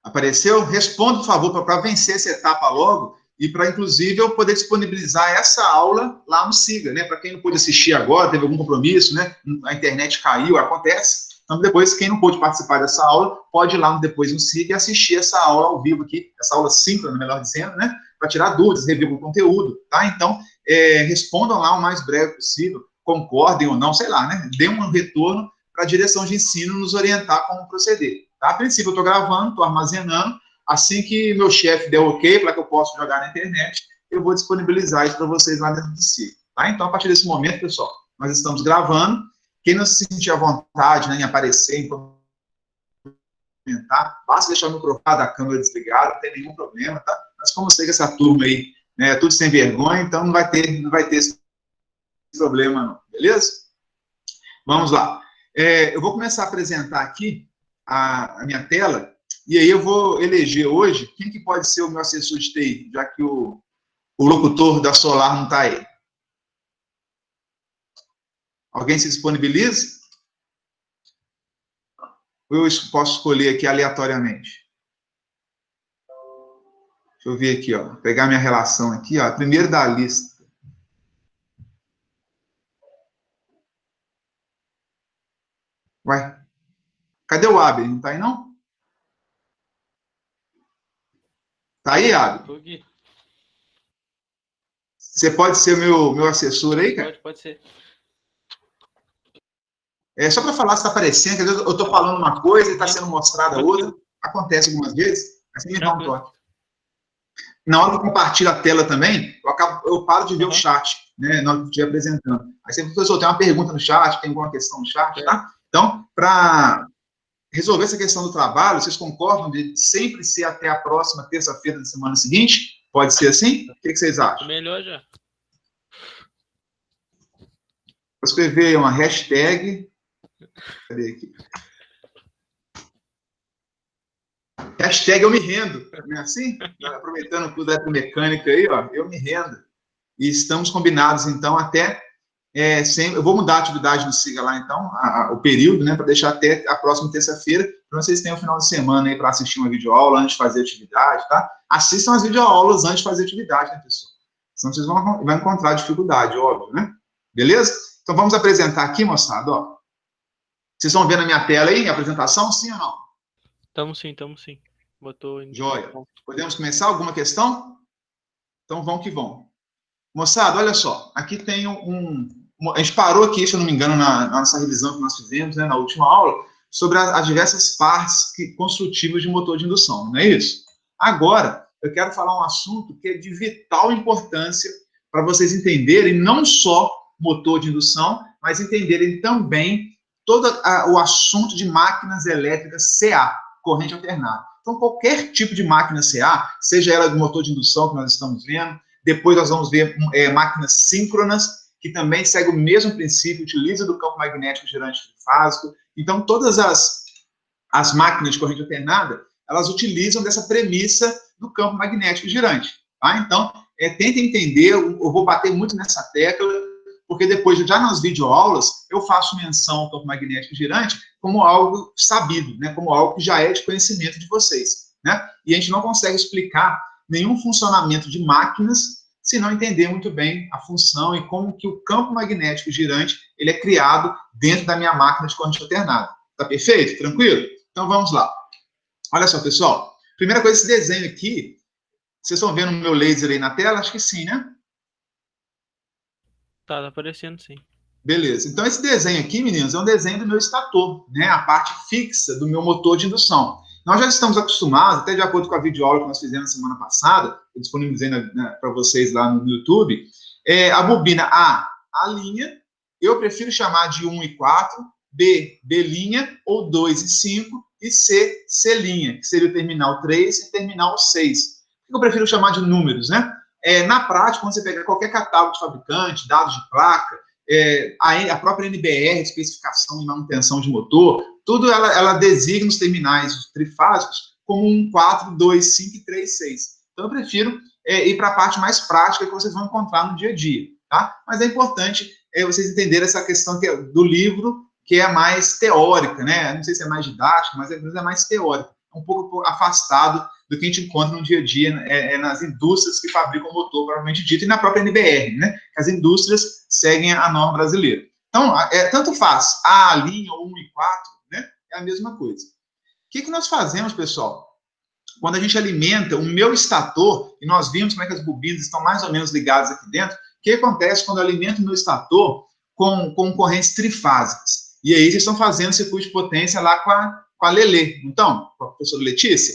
Apareceu? Responda, por favor, para vencer essa etapa logo e para, inclusive, eu poder disponibilizar essa aula lá no Siga, né? Para quem não pôde assistir agora, teve algum compromisso, né? A internet caiu, acontece. Então, depois, quem não pôde participar dessa aula, pode ir lá depois no Siga e assistir essa aula ao vivo aqui, essa aula síncrona, melhor dizendo, né? Para tirar dúvidas, rever o conteúdo, tá? Então, respondam lá o mais breve possível, concordem ou não, sei lá, né? Dê um retorno para a direção de ensino nos orientar como proceder. Tá? A princípio, eu estou gravando, estou armazenando. Assim que meu chefe der ok para que eu possa jogar na internet, eu vou disponibilizar isso para vocês lá dentro do Siga. Tá? Então, a partir desse momento, pessoal, nós estamos gravando. Quem não se sentir à vontade, né, em aparecer, em comentar, basta deixar o microfone da câmera desligada, não tem nenhum problema, tá? Mas como eu sei que essa turma aí, né, é tudo sem vergonha, então não vai ter esse problema, não. Beleza? Vamos lá. Eu vou começar a apresentar aqui a minha tela, e aí eu vou eleger hoje quem que pode ser o meu assessor de TI, já que o locutor da Solar não está aí. Alguém se disponibiliza? Ou eu posso escolher aqui aleatoriamente? Deixa eu ver aqui, ó. Pegar minha relação aqui, ó. Primeiro da lista. Vai. Cadê o Abel? Não tá aí, não? Tá aí, Abel? Você pode ser meu assessor aí, cara? Pode ser. Só para falar se está aparecendo, às vezes eu estou falando uma coisa e está sendo mostrada outra. Acontece algumas vezes, assim me dá um toque. Na hora que eu compartilho a tela também, eu paro de ver o chat, né, na hora que eu estiver apresentando. Aí você professor, tem uma pergunta no chat, tem alguma questão no chat, tá? Então, para resolver essa questão do trabalho, vocês concordam de sempre ser até a próxima terça-feira da semana seguinte? Pode ser assim? O que vocês acham? Melhor já. Vou escrever uma hashtag. Cadê aqui? Hashtag eu me rendo, não é assim? Aproveitando tudo da mecânica aí, ó, eu me rendo. E estamos combinados, então, até sempre. Eu vou mudar a atividade do Siga lá, então, o período, né, para deixar até a próxima terça-feira, para vocês terem um final de semana aí para assistir uma videoaula antes de fazer atividade, tá? Assistam as videoaulas antes de fazer atividade, né, pessoal? Senão vocês vão encontrar dificuldade, óbvio, né? Beleza? Então, vamos apresentar aqui, moçada, ó. Vocês estão vendo a minha tela aí, a apresentação, sim ou não? Estamos sim. Botou. Joia. Podemos começar? Alguma questão? Então, vamos que vamos. Moçada, olha só. Aqui tem a gente parou aqui, se eu não me engano, na nossa revisão que nós fizemos, né, na última aula, sobre as diversas partes construtivas de motor de indução, não é isso? Agora, eu quero falar um assunto que é de vital importância para vocês entenderem não só motor de indução, mas entenderem também todo o assunto de máquinas elétricas CA, corrente alternada. Então, qualquer tipo de máquina CA, seja ela do motor de indução que nós estamos vendo, depois nós vamos ver máquinas síncronas, que também segue o mesmo princípio, utiliza do campo magnético girante trifásico. Então, todas as máquinas de corrente alternada, elas utilizam dessa premissa do campo magnético girante. Tá? Então, tentem entender, eu vou bater muito nessa tecla, porque depois, já nas videoaulas, eu faço menção ao campo magnético girante como algo sabido, né? Como algo que já é de conhecimento de vocês. Né? E a gente não consegue explicar nenhum funcionamento de máquinas se não entender muito bem a função e como que o campo magnético girante ele é criado dentro da minha máquina de corrente alternada. Tá perfeito? Tranquilo? Então, vamos lá. Olha só, pessoal. Primeira coisa, esse desenho aqui, vocês estão vendo o meu laser aí na tela? Acho que sim, né? Tá aparecendo sim. Beleza. Então, esse desenho aqui, meninos, é um desenho do meu estator, né? A parte fixa do meu motor de indução. Nós já estamos acostumados, até de acordo com a videoaula que nós fizemos na semana passada, eu disponibilizei para vocês lá no YouTube, a bobina A linha, eu prefiro chamar de 1 e 4, B linha, ou 2 e 5, e C linha, que seria o terminal 3 e terminal 6. Por que eu prefiro chamar de números, né? Na prática, quando você pega qualquer catálogo de fabricante, dados de placa, a própria NBR, especificação e manutenção de motor, tudo ela designa os terminais trifásicos como 1, 4, 2, 5 e 3, 6. Então, eu prefiro ir para a parte mais prática que vocês vão encontrar no dia a dia, tá? Mas é importante vocês entenderem essa questão do livro, que é mais teórica, né? Não sei se é mais didática, mas é mais teórica. um pouco afastado do que a gente encontra no dia a dia nas indústrias que fabricam o motor, propriamente dito, e na própria NBR, né? As indústrias seguem a norma brasileira. Então, tanto faz A linha ou 1 e 4, né? É a mesma coisa. O que nós fazemos, pessoal? Quando a gente alimenta o meu estator, e nós vimos como é que as bobinas estão mais ou menos ligadas aqui dentro, o que acontece quando eu alimento o meu estator com correntes trifásicas? E aí eles estão fazendo circuito de potência lá com a Lelê, então, com a professora Letícia.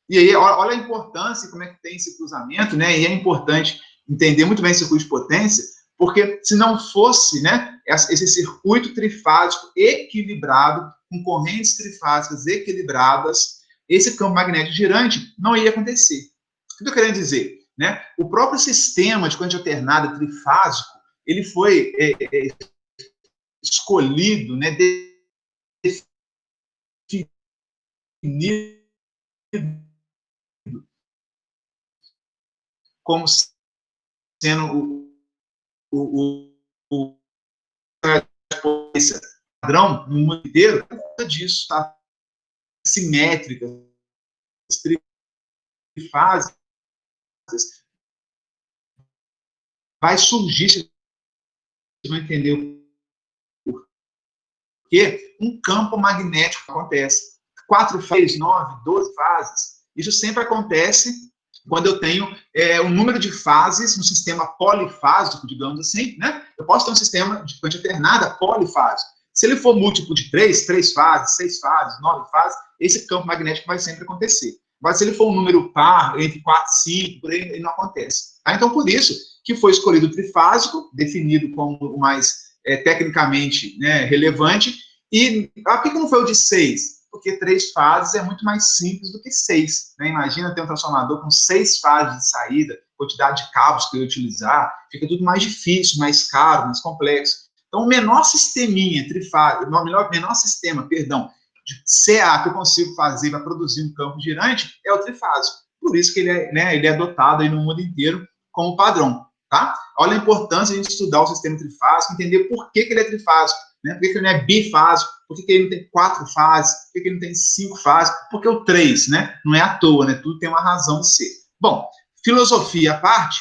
E aí, olha a importância, como é que tem esse cruzamento, né? E é importante entender muito bem esse circuito de potência, porque se não fosse, né, esse circuito trifásico equilibrado, com correntes trifásicas equilibradas, esse campo magnético girante não ia acontecer. O que eu estou querendo dizer? Né? O próprio sistema de corrente alternada trifásico, ele foi escolhido, né, definido como sendo o padrão no mundo inteiro, por conta disso, tá? Simétricas, trifásicas, vai surgir, vocês vão entender o porquê, um campo magnético acontece. 4 fases, 9, 12 fases. Isso sempre acontece quando eu tenho um número de fases no sistema polifásico, digamos assim, né? Eu posso ter um sistema de corrente alternada polifásico. Se ele for múltiplo de 3 fases, 6 fases, 9 fases, esse campo magnético vai sempre acontecer. Mas se ele for um número par, entre 4 e 5, por aí, ele não acontece. Então, por isso que foi escolhido o trifásico, definido como o mais tecnicamente, né, relevante, e por que não foi o de 6? Porque 3 fases é muito mais simples do que 6. Né? Imagina ter um transformador com 6 fases de saída, quantidade de cabos que eu ia utilizar, fica tudo mais difícil, mais caro, mais complexo. Então, o menor sisteminha trifásico, menor sistema, perdão, de CA que eu consigo fazer para produzir um campo girante é o trifásico. Por isso que ele é adotado aí no mundo inteiro como padrão. Tá? Olha a importância de a gente estudar o sistema trifásico, entender por que ele é trifásico. Né? Por que ele não é bifásico? Por que ele não tem 4 fases? Por que ele não tem 5 fases? Porque o 3, né? Não é à toa, né? Tudo tem uma razão de ser. Bom, filosofia à parte,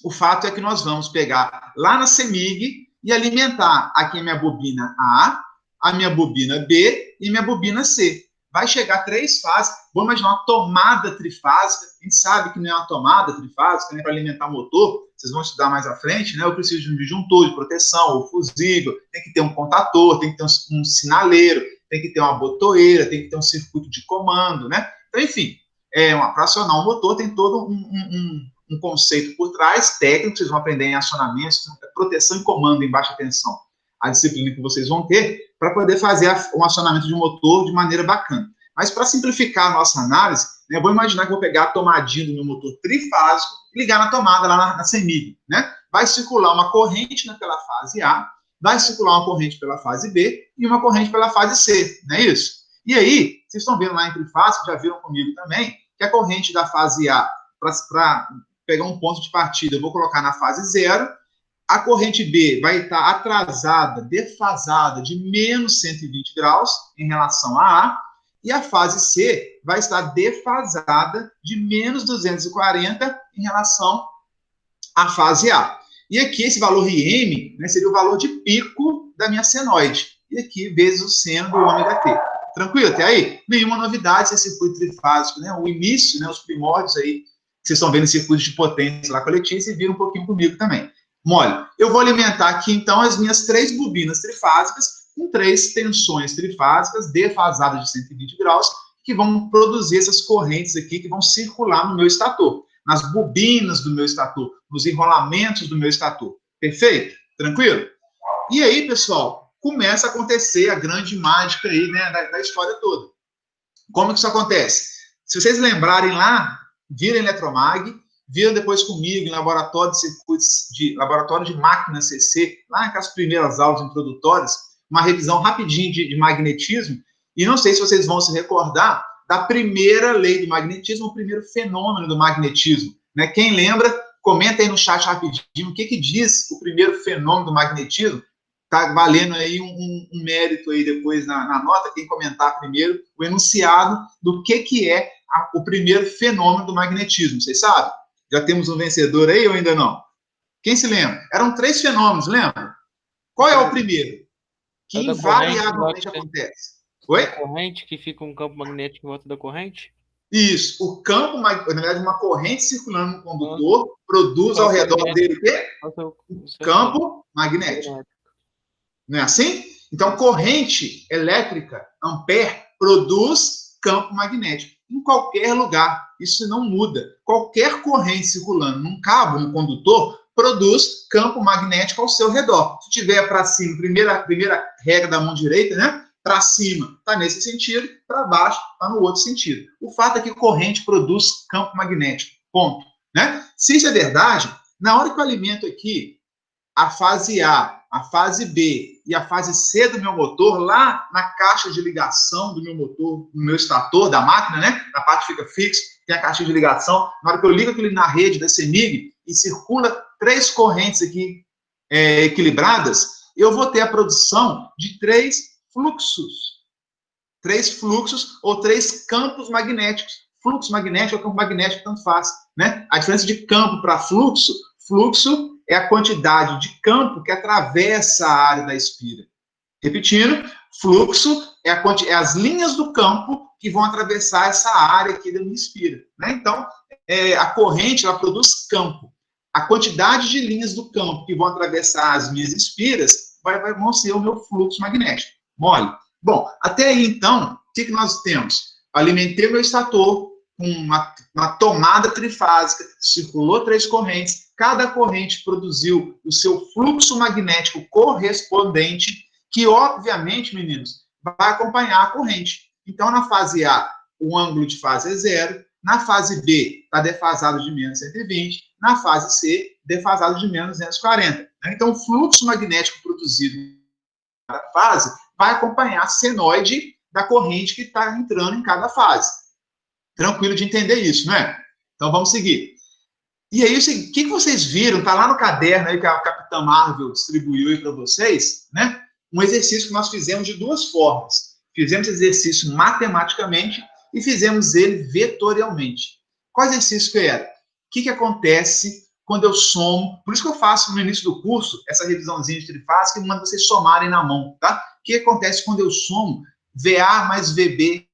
o fato é que nós vamos pegar lá na CEMIG e alimentar aqui a minha bobina a minha bobina B e minha bobina C. Vai chegar 3 fases. Vamos imaginar uma tomada trifásica. A gente sabe que não é uma tomada trifásica, né, para alimentar o motor. Vocês vão estudar mais à frente, né? Eu preciso de um disjuntor de proteção, ou fusível, tem que ter um contator, tem que ter um sinaleiro, tem que ter uma botoeira, tem que ter um circuito de comando, né? Então, enfim, para acionar um motor tem todo um conceito por trás, técnico, vocês vão aprender em acionamento, proteção e comando em baixa tensão. A disciplina que vocês vão ter para poder fazer um acionamento de um motor de maneira bacana. Mas para simplificar a nossa análise, né, vou imaginar que vou pegar a tomadinha do meu motor trifásico e ligar na tomada lá na CEMIG. Né? Vai circular uma corrente pela fase A, vai circular uma corrente pela fase B e uma corrente pela fase C, não é isso? E aí, vocês estão vendo lá em trifásico, já viram comigo também, que a corrente da fase A, para pegar um ponto de partida, eu vou colocar na fase 0, a corrente B vai estar atrasada, defasada de menos 120 graus em relação a A, e a fase C vai estar defasada de menos 240 em relação à fase A. E aqui esse valor IM, né, seria o valor de pico da minha senoide. E aqui vezes o seno do ômega T. Tranquilo até aí? Nenhuma novidade esse circuito trifásico, né? O início, né, os primórdios aí, vocês estão vendo circuitos de potência lá com a Letícia e viram um pouquinho comigo também. Mole, eu vou alimentar aqui, então, as minhas 3 bobinas trifásicas com 3 tensões trifásicas defasadas de 120 graus, que vão produzir essas correntes aqui que vão circular no meu estator, nas bobinas do meu estator, nos enrolamentos do meu estator. Perfeito? Tranquilo? E aí, pessoal, começa a acontecer a grande mágica aí, né, da história toda. Como que isso acontece? Se vocês lembrarem lá, viram Eletromag, viram depois comigo em laboratório de circuitos, laboratório de máquina CC, lá naquelas primeiras aulas introdutórias, uma revisão rapidinho de magnetismo, e não sei se vocês vão se recordar da primeira lei do magnetismo, o primeiro fenômeno do magnetismo. Né? Quem lembra, comenta aí no chat rapidinho o que diz o primeiro fenômeno do magnetismo. tá valendo aí um mérito aí depois na nota, quem comentar primeiro, o enunciado do que é o primeiro fenômeno do magnetismo, vocês sabem? Já temos um vencedor aí ou ainda não? Quem se lembra? Eram 3 fenômenos, lembra? Qual é o primeiro? É Que o da corrente, invariavelmente acontece. Oi? da corrente, que fica um campo magnético em volta da corrente? Isso. O campo, na verdade, uma corrente circulando no Ah, condutor produz ao campo redor magnético. dele o quê? O seu campo Campo magnético. magnético. Não é assim? Então, corrente elétrica, ampere, produz campo magnético em qualquer lugar. Isso não muda. Qualquer corrente circulando num cabo, num condutor, produz campo magnético ao seu redor. Se tiver para cima, primeira regra da mão direita, né? Para cima está nesse sentido, para baixo está no outro sentido. O fato é que corrente produz campo magnético. Ponto. Né? Se isso é verdade, na hora que eu alimento aqui a fase a fase B e a fase C do meu motor, lá na caixa de ligação do meu motor, no meu estator da máquina, né? Na parte que fica fixa, tem a caixa de ligação. Na hora que eu ligo aquilo na rede da CEMIG e circula 3 correntes aqui equilibradas, eu vou ter a produção de 3 fluxos. 3 fluxos ou 3 campos magnéticos. Fluxo magnético ou campo magnético, tanto faz. Né? A diferença de campo para fluxo, fluxo é a quantidade de campo que atravessa a área da espira. Repetindo, fluxo é as linhas do campo que vão atravessar essa área aqui da minha espira. Né? Então, a corrente ela produz campo. A quantidade de linhas do campo que vão atravessar as minhas espiras vão ser o meu fluxo magnético. Mole? Bom, até aí, então, o que nós temos? Alimentei meu estator com uma tomada trifásica, circulou 3 correntes, cada corrente produziu o seu fluxo magnético correspondente, que, obviamente, meninos, vai acompanhar a corrente. Então, na fase A, o ângulo de fase é 0, na fase B, está defasado de menos 120, na fase C, defasado de menos 240. Então, o fluxo magnético produzido em cada fase vai acompanhar a senoide da corrente que está entrando em cada fase. Tranquilo de entender isso, não é? Então, vamos seguir. E aí, o que vocês viram? Está lá no caderno aí que a Capitã Marvel distribuiu aí para vocês, né? Um exercício que nós fizemos de 2 formas. Fizemos exercício matematicamente e fizemos ele vetorialmente. Qual exercício que era? O que acontece quando eu somo? Por isso que eu faço no início do curso essa revisãozinha de trifásica e mando vocês somarem na mão, tá? O que acontece quando eu somo VA mais VB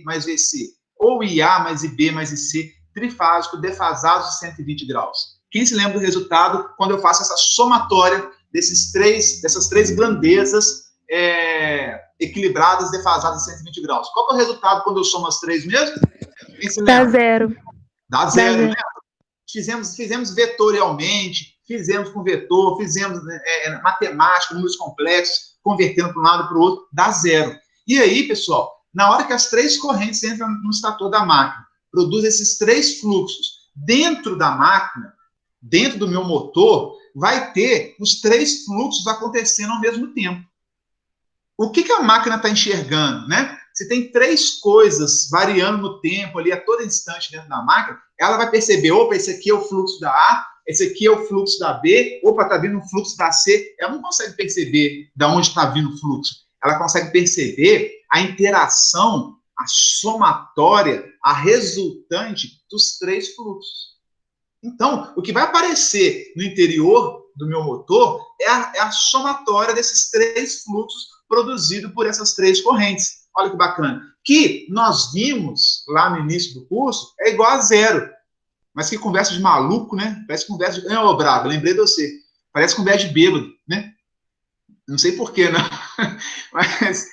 mais VC? Ou IA mais IB mais IC, trifásico, defasados de 120 graus. Quem se lembra do resultado quando eu faço essa somatória dessas 3 grandezas equilibradas, defasadas de 120 graus? Qual é o resultado quando eu somo as 3 mesmo? Quem se lembra? Dá 0. Dá 0, né? Fizemos vetorialmente, fizemos com vetor, fizemos matemática, números complexos, convertendo para um lado e para o outro, dá 0. E aí, pessoal, na hora que as 3 correntes entram no estator da máquina, produz esses 3 fluxos dentro da máquina, dentro do meu motor, vai ter os 3 fluxos acontecendo ao mesmo tempo. O que a máquina está enxergando, né? Se tem 3 coisas variando no tempo ali a todo instante dentro da máquina, ela vai perceber, opa, esse aqui é o fluxo da A, esse aqui é o fluxo da B, opa, está vindo o fluxo da C. Ela não consegue perceber de onde está vindo o fluxo. Ela consegue perceber a interação, a somatória, a resultante dos 3 fluxos. Então, o que vai aparecer no interior do meu motor é a somatória desses 3 fluxos produzidos por essas 3 correntes. Olha que bacana. Que nós vimos lá no início do curso é igual a 0. Mas que conversa de maluco, né? Parece conversa de... Ô, Braga, lembrei de você. Parece conversa de bêbado, né? Não sei porquê, não. Mas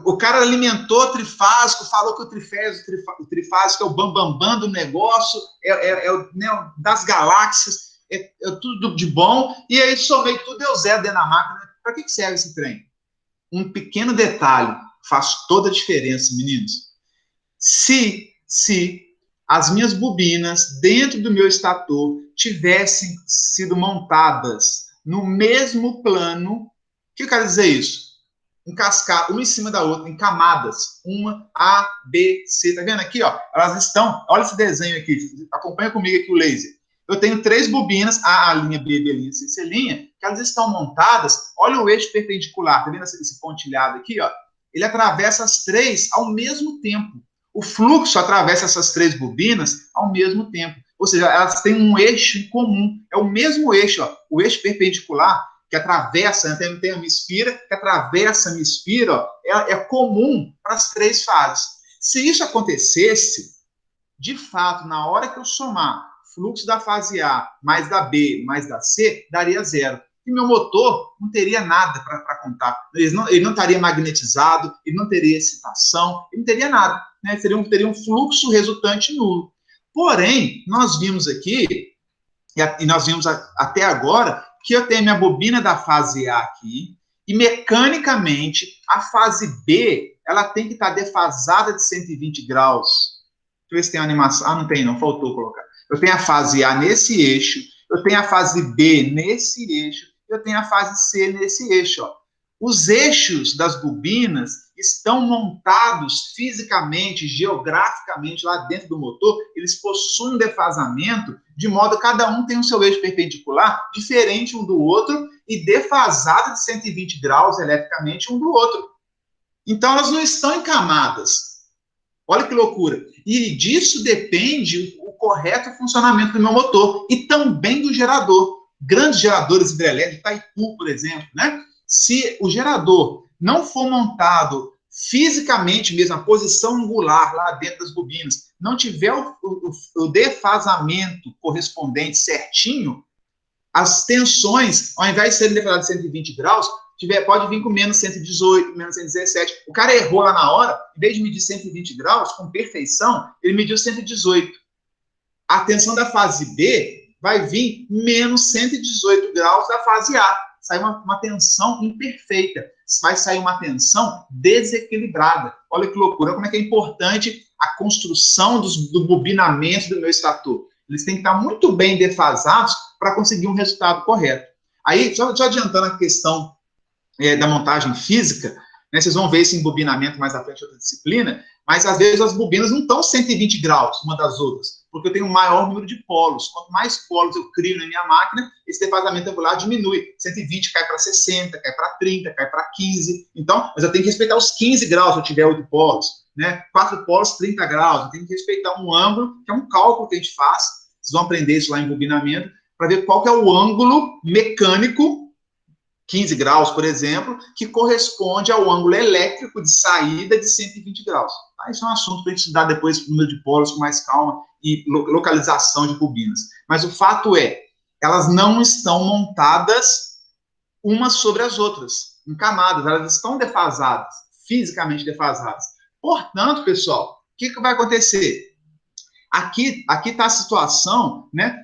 o cara alimentou o trifásico, falou que o trifásico é o bambambam do negócio, né, das galáxias, é tudo de bom, e aí somei tudo, deu 0 dentro da máquina. Para que serve esse trem? Um pequeno detalhe faz toda a diferença, meninos. Se as minhas bobinas dentro do meu estator tivessem sido montadas no mesmo plano, o que eu quero dizer isso? Em cascata, uma em cima da outra, em camadas, uma, A, B, C, tá vendo aqui, ó? Elas estão, olha esse desenho aqui, acompanha comigo aqui o laser. Eu tenho 3 bobinas, A linha, B linha, C linha, que elas estão montadas, olha o eixo perpendicular, tá vendo esse pontilhado aqui, ó? Ele atravessa as 3 ao mesmo tempo. O fluxo atravessa essas 3 bobinas ao mesmo tempo. Ou seja, elas têm um eixo em comum. É o mesmo eixo, ó, o eixo perpendicular que atravessa, tem a mispira, que atravessa a mispira, ó, é comum para as 3 fases. Se isso acontecesse, de fato, na hora que eu somar fluxo da fase A mais da B mais da C, daria 0. E meu motor não teria nada para contar. Ele não estaria magnetizado, ele não teria excitação, ele não teria nada. Né? Teria um fluxo resultante nulo. Porém, nós vimos aqui, e nós vimos até agora, que eu tenho a minha bobina da fase A aqui, e mecanicamente a fase B ela tem que estar defasada de 120 graus. Deixa eu ver se tem uma animação. Ah, não tem não, faltou colocar. Eu tenho a fase A nesse eixo, eu tenho a fase B nesse eixo, eu tenho a fase C nesse eixo. Ó. Os eixos das bobinas estão montados fisicamente, geograficamente lá dentro do motor, eles possuem um defasamento, de modo que cada um tem o seu eixo perpendicular, diferente um do outro, e defasado de 120 graus eletricamente um do outro. Então, elas não estão em camadas. Olha que loucura. E disso depende o correto funcionamento do meu motor e também do gerador. Grandes geradores hidrelétricos, Itaipu, por exemplo, né? Se o gerador não for montado fisicamente mesmo, a posição angular lá dentro das bobinas, não tiver o defasamento correspondente certinho, as tensões, ao invés de serem defasadas de 120 graus, pode vir com menos 118, menos 117. O cara errou lá na hora, em vez de medir 120 graus, com perfeição, ele mediu 118. A tensão da fase B vai vir menos 118 graus da fase A. Sai uma tensão imperfeita. Vai sair uma tensão desequilibrada. Olha que loucura. Como é que é importante a construção do bobinamento do meu estator. Eles têm que estar muito bem defasados para conseguir um resultado correto. Aí, só adiantando a questão da montagem física, né, vocês vão ver esse embobinamento mais à frente de outra disciplina, mas às vezes as bobinas não estão 120 graus uma das outras, porque eu tenho um maior número de polos. Quanto mais polos eu crio na minha máquina, esse defasamento angular diminui. 120 cai para 60, cai para 30, cai para 15. Então, mas eu tenho que respeitar os 15 graus se eu tiver 8 polos. Né? 4 polos, 30 graus. Eu tenho que respeitar um ângulo, que é um cálculo que a gente faz. Vocês vão aprender isso lá em bobinamento, para ver qual que é o ângulo mecânico, 15 graus, por exemplo, que corresponde ao ângulo elétrico de saída de 120 graus. Tá? Isso é um assunto para a gente estudar depois, número de polos com mais calma e localização de bobinas. Mas o fato é, elas não estão montadas umas sobre as outras, em camadas, elas estão defasadas, fisicamente defasadas. Portanto, pessoal, o que vai acontecer? Aqui está a situação, né,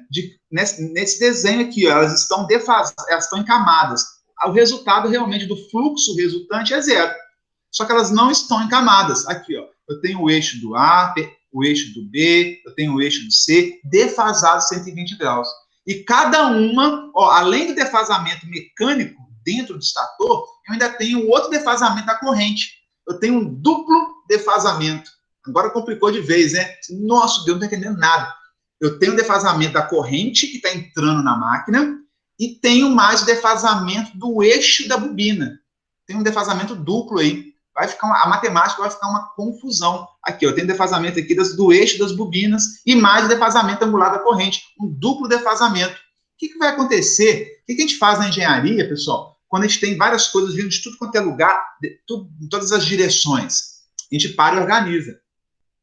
nesse desenho aqui, ó, elas estão defasadas, elas estão em camadas. O resultado realmente do fluxo resultante é 0. Só que elas não estão em camadas. Aqui, ó, eu tenho o eixo do A, o eixo do B, eu tenho o eixo do C, defasado 120 graus. E cada uma, ó, além do defasamento mecânico dentro do estator, eu ainda tenho outro defasamento da corrente. Eu tenho um duplo defasamento. Agora complicou de vez, né? Nossa, Deus, não estou entendendo nada. Eu tenho o defasamento da corrente que está entrando na máquina e tenho mais o defasamento do eixo da bobina. Tem um defasamento duplo aí. A matemática vai ficar uma confusão. Aqui, eu tenho defasamento aqui do eixo das bobinas e mais o defasamento angular da corrente. Um duplo defasamento. O que vai acontecer? O que a gente faz na engenharia, pessoal? Quando a gente tem várias coisas vindo de tudo quanto é lugar, em todas as direções, a gente para e organiza.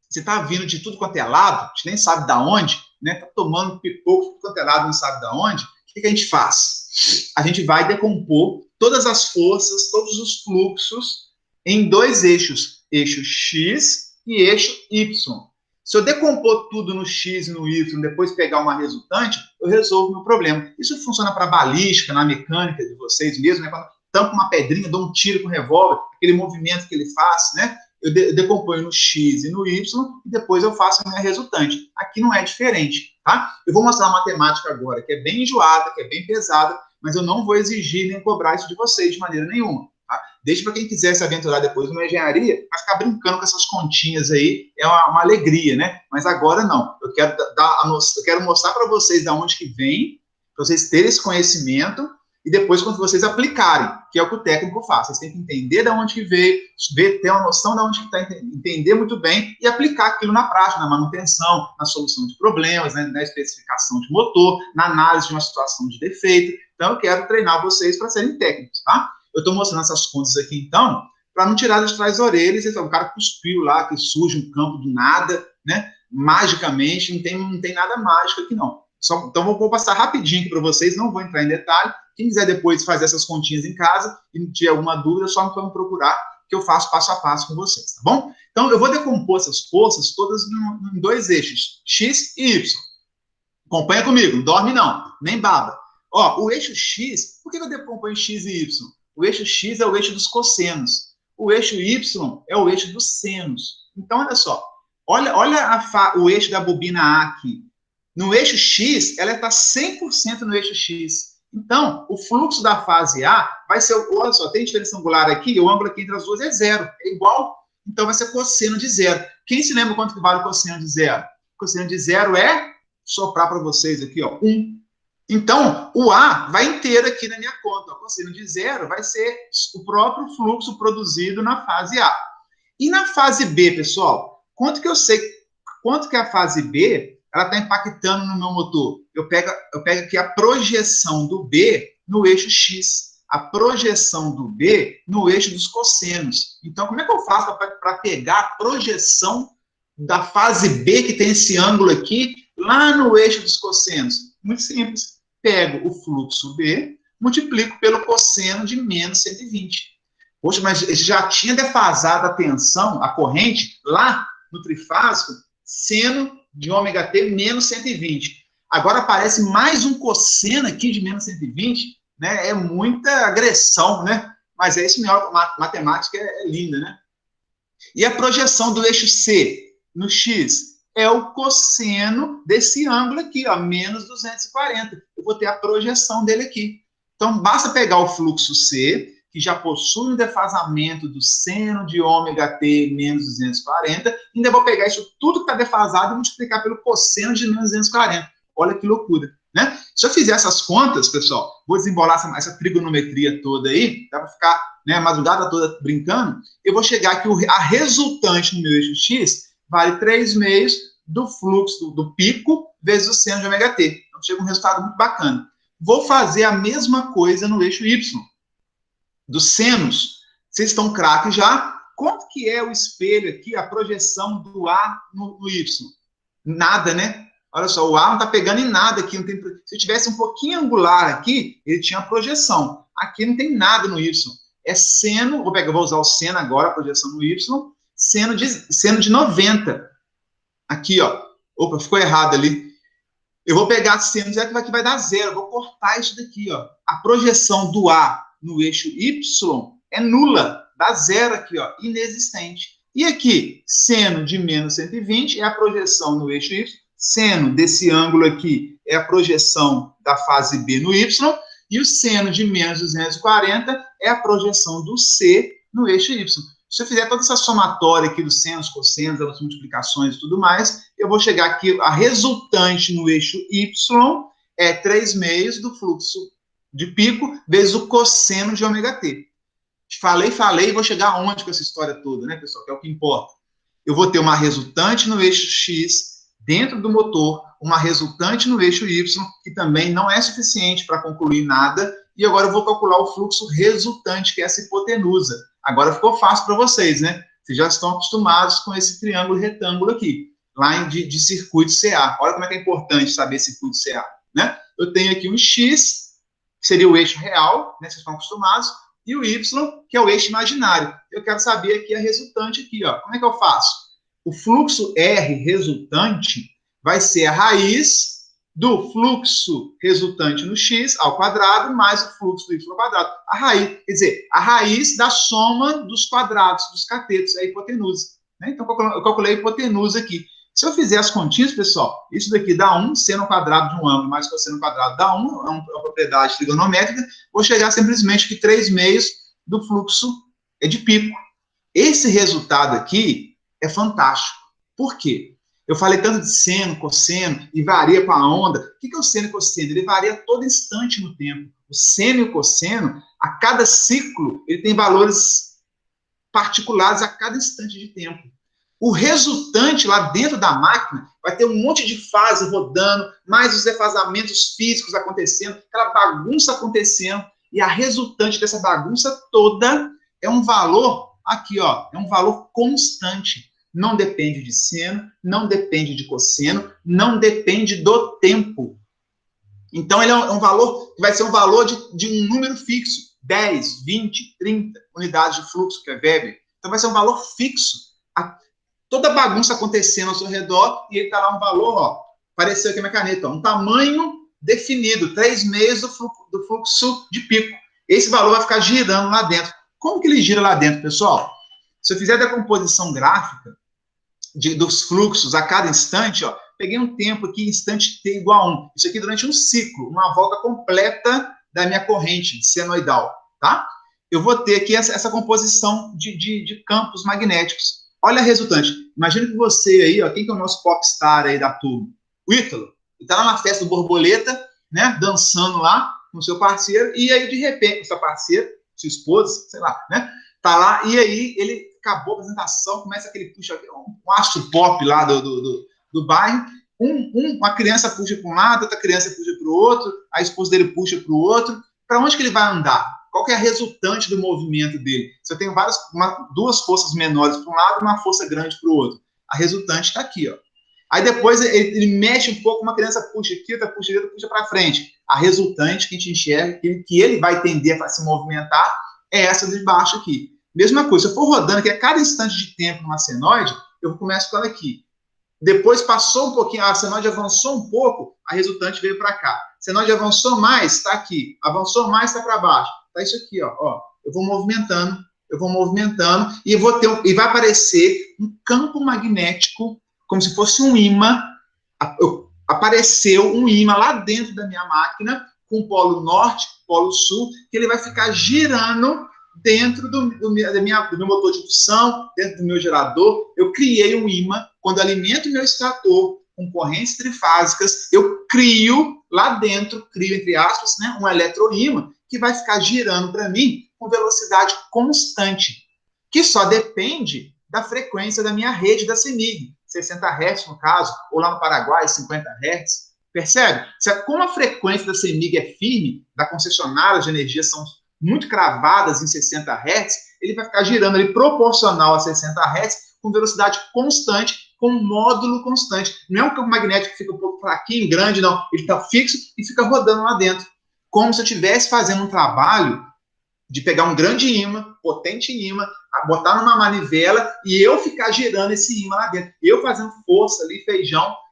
Você está vindo de tudo quanto é lado, a gente nem sabe de onde, né? Está tomando pipoco de tudo quanto é lado, não sabe de onde. O que a gente faz? A gente vai decompor todas as forças, todos os fluxos em 2 eixos, eixo X e eixo Y. Se eu decompor tudo no X e no Y, depois pegar uma resultante, eu resolvo o meu problema. Isso funciona para balística, na mecânica de vocês mesmo, né? Quando tampa uma pedrinha, dou um tiro com o revólver, aquele movimento que ele faz, né? Eu decomponho no X e no Y, e depois eu faço a minha resultante. Aqui não é diferente, tá? Eu vou mostrar uma matemática agora, que é bem enjoada, que é bem pesada, mas eu não vou exigir nem cobrar isso de vocês de maneira nenhuma, tá? Deixa para quem quiser se aventurar depois numa engenharia, vai ficar brincando com essas continhas aí, é uma alegria, né? Mas agora não. Eu quero mostrar para vocês de onde que vem, para vocês terem esse conhecimento, e depois quando vocês aplicarem, que é o que o técnico faz. Vocês têm que entender de onde que veio, ter uma noção de onde que está, entender muito bem e aplicar aquilo na prática, na manutenção, na solução de problemas, né, na especificação de motor, na análise de uma situação de defeito. Então, eu quero treinar vocês para serem técnicos, tá? Eu estou mostrando essas contas aqui, então, para não tirar de trás das orelhas. Então, o cara cuspiu lá, que surge um campo do nada, né? Magicamente, não tem nada mágico aqui, não. Então, vou passar rapidinho aqui para vocês, não vou entrar em detalhe. Quem quiser depois fazer essas continhas em casa e tiver alguma dúvida, só me procurar, que eu faço passo a passo com vocês, tá bom? Então, eu vou decompor essas forças todas em dois eixos, X e Y. Acompanha comigo, não dorme não, nem baba. Ó, o eixo X, por que eu decomponho X e Y? O eixo X é o eixo dos cossenos. O eixo Y é o eixo dos senos. Então, olha só. Olha o eixo da bobina A aqui. No eixo X, ela está 100% no eixo X. Então, o fluxo da fase A vai ser, olha só, tem diferença angular aqui, o ângulo aqui entre as duas é zero. É igual, então vai ser cosseno de zero. Quem se lembra quanto que vale o cosseno de zero? O cosseno de zero é, soprar para vocês aqui, ó, 1. Então, o A vai inteiro aqui na minha conta. O cosseno de zero vai ser o próprio fluxo produzido na fase A. E na fase B, pessoal, quanto que eu sei, quanto que a fase B, ela está impactando no meu motor? Eu pego aqui a projeção do B no eixo X. A projeção do B no eixo dos cossenos. Então, como é que eu faço para pegar a projeção da fase B, que tem esse ângulo aqui, lá no eixo dos cossenos? Muito simples. Pego o fluxo B, multiplico pelo cosseno de menos 120. Poxa, mas já tinha defasado a tensão, a corrente, lá no trifásico, seno de ômega T menos 120. Agora aparece mais um cosseno aqui de menos 120, né? É muita agressão, né? Mas é isso mesmo, a matemática é linda, né? E a projeção do eixo C no X é o cosseno desse ângulo aqui, ó, menos 240. Eu vou ter a projeção dele aqui. Então, basta pegar o fluxo C, que já possui um defasamento do seno de ômega T menos 240, e ainda vou pegar isso tudo que está defasado e multiplicar pelo cosseno de menos 240. Olha que loucura, né? Se eu fizer essas contas, pessoal, vou desembolar essa trigonometria toda aí, dá para ficar, né, a madrugada toda brincando, eu vou chegar que a resultante no meu eixo X vale 3/2 do fluxo do pico vezes o seno de ômega T. Então, chega um resultado muito bacana. Vou fazer a mesma coisa no eixo Y. Dos senos, vocês estão craques já? Quanto que é o espelho aqui, a projeção do A no Y? Nada, né? Olha só, o A não está pegando em nada aqui. Não tem, se eu tivesse um pouquinho angular aqui, ele tinha projeção. Aqui não tem nada no Y. É seno, vou usar o seno agora, a projeção no Y, seno de 90. Aqui, ó. Opa, ficou errado ali. Eu vou pegar seno de zero que vai dar zero. Eu vou cortar isso daqui, ó. A projeção do A no eixo Y é nula. Dá zero aqui, ó. Inexistente. E aqui, seno de menos 120 é a projeção no eixo Y. Seno desse ângulo aqui é a projeção da fase B no Y. E o seno de menos 240 é a projeção do C no eixo Y. Se eu fizer toda essa somatória aqui dos senos, cossenos, das multiplicações e tudo mais, eu vou chegar aqui, a resultante no eixo Y é 3/2 do fluxo de pico vezes o cosseno de ômega T. Falei, vou chegar aonde com essa história toda, né, pessoal? Que é o que importa. Eu vou ter uma resultante no eixo X, dentro do motor, uma resultante no eixo Y, que também não é suficiente para concluir nada, e agora eu vou calcular o fluxo resultante, que é essa hipotenusa. Agora ficou fácil para vocês, né? Vocês já estão acostumados com esse triângulo retângulo aqui, lá de circuito CA. Olha como é que é importante saber circuito CA, né? Eu tenho aqui um X, que seria o eixo real, né? Vocês estão acostumados, e o Y, que é o eixo imaginário. Eu quero saber aqui a resultante aqui, ó. Como é que eu faço? O fluxo R resultante vai ser a raiz do fluxo resultante no x ao quadrado mais o fluxo do y ao quadrado. A raiz, quer dizer, a raiz da soma dos quadrados, dos catetos, é a hipotenusa. Né? Então, eu calculei a hipotenusa aqui. Se eu fizer as continhas, pessoal, isso daqui dá 1, seno quadrado de um ângulo mais cosseno quadrado dá 1, é uma propriedade trigonométrica, vou chegar simplesmente que 3/2 do fluxo é de pico. Esse resultado aqui é fantástico. Por quê? Eu falei tanto de seno, cosseno, e varia com a onda. O que é o seno e cosseno? Ele varia a todo instante no tempo. O seno e o cosseno, a cada ciclo, ele tem valores particulares a cada instante de tempo. O resultante lá dentro da máquina vai ter um monte de fase rodando, mais os defasamentos físicos acontecendo, aquela bagunça acontecendo, e a resultante dessa bagunça toda é um valor, aqui, ó, é um valor constante. Não depende de seno, não depende de cosseno, não depende do tempo. Então, ele é um valor que vai ser um valor de um número fixo, 10, 20, 30 unidades de fluxo, que é Weber. Então, vai ser um valor fixo. Toda bagunça acontecendo ao seu redor, e ele está lá um valor, ó, apareceu aqui na minha caneta, ó, um tamanho definido, 3/6 do fluxo de pico. Esse valor vai ficar girando lá dentro. Como que ele gira lá dentro, pessoal? Se eu fizer a decomposição gráfica dos fluxos a cada instante, ó, peguei um tempo aqui, instante t igual a 1. Isso aqui durante um ciclo, uma volta completa da minha corrente senoidal, tá? Eu vou ter aqui essa composição de campos magnéticos. Olha a resultante. Imagina que você aí, ó, quem que é o nosso popstar aí da turma? O Ítalo. Ele está lá na festa do Borboleta, né, dançando lá com o seu parceiro, e aí, de repente, seu parceiro, sua esposa, sei lá, né, tá lá, e aí ele acabou a apresentação, começa aquele puxa, um astro pop lá do bairro, uma criança puxa para um lado, outra criança puxa para o outro, a esposa dele puxa para o outro. Para onde que ele vai andar? Qual que é a resultante do movimento dele? Se eu tenho duas forças menores para um lado e uma força grande para o outro. A resultante está aqui, ó. Aí depois ele mexe um pouco, uma criança puxa aqui, outra puxa para frente. A resultante que a gente enxerga, que ele vai tender a se movimentar, é essa de baixo aqui. Mesma coisa, se eu for rodando aqui a cada instante de tempo numa senoide, eu começo com ela aqui. Depois passou um pouquinho, a senoide avançou um pouco, a resultante veio para cá. A senoide avançou mais, está aqui. Avançou mais, está para baixo. Está isso aqui, ó. Eu vou movimentando, e vai aparecer um campo magnético, como se fosse um ímã. Apareceu um ímã lá dentro da minha máquina, com polo norte, polo sul, que ele vai ficar girando dentro do meu motor de indução, dentro do meu gerador. Eu criei um ímã. Quando eu alimento o meu extrator com correntes trifásicas, eu crio lá dentro, entre aspas, né, um eletroímã que vai ficar girando para mim com velocidade constante, que só depende da frequência da minha rede da CEMIG, 60 Hz no caso, ou lá no Paraguai, 50 Hz. Percebe? Como a frequência da CEMIG é firme, da concessionária de energia são muito cravadas em 60 Hz, ele vai ficar girando ali proporcional a 60 Hz com velocidade constante, com módulo constante. Não é um campo magnético que fica um pouco fraquinho, grande, não. Ele está fixo e fica rodando lá dentro. Como se eu estivesse fazendo um trabalho de pegar um grande ímã, potente ímã, botar numa manivela e eu ficar girando esse ímã lá dentro. Eu fazendo força ali,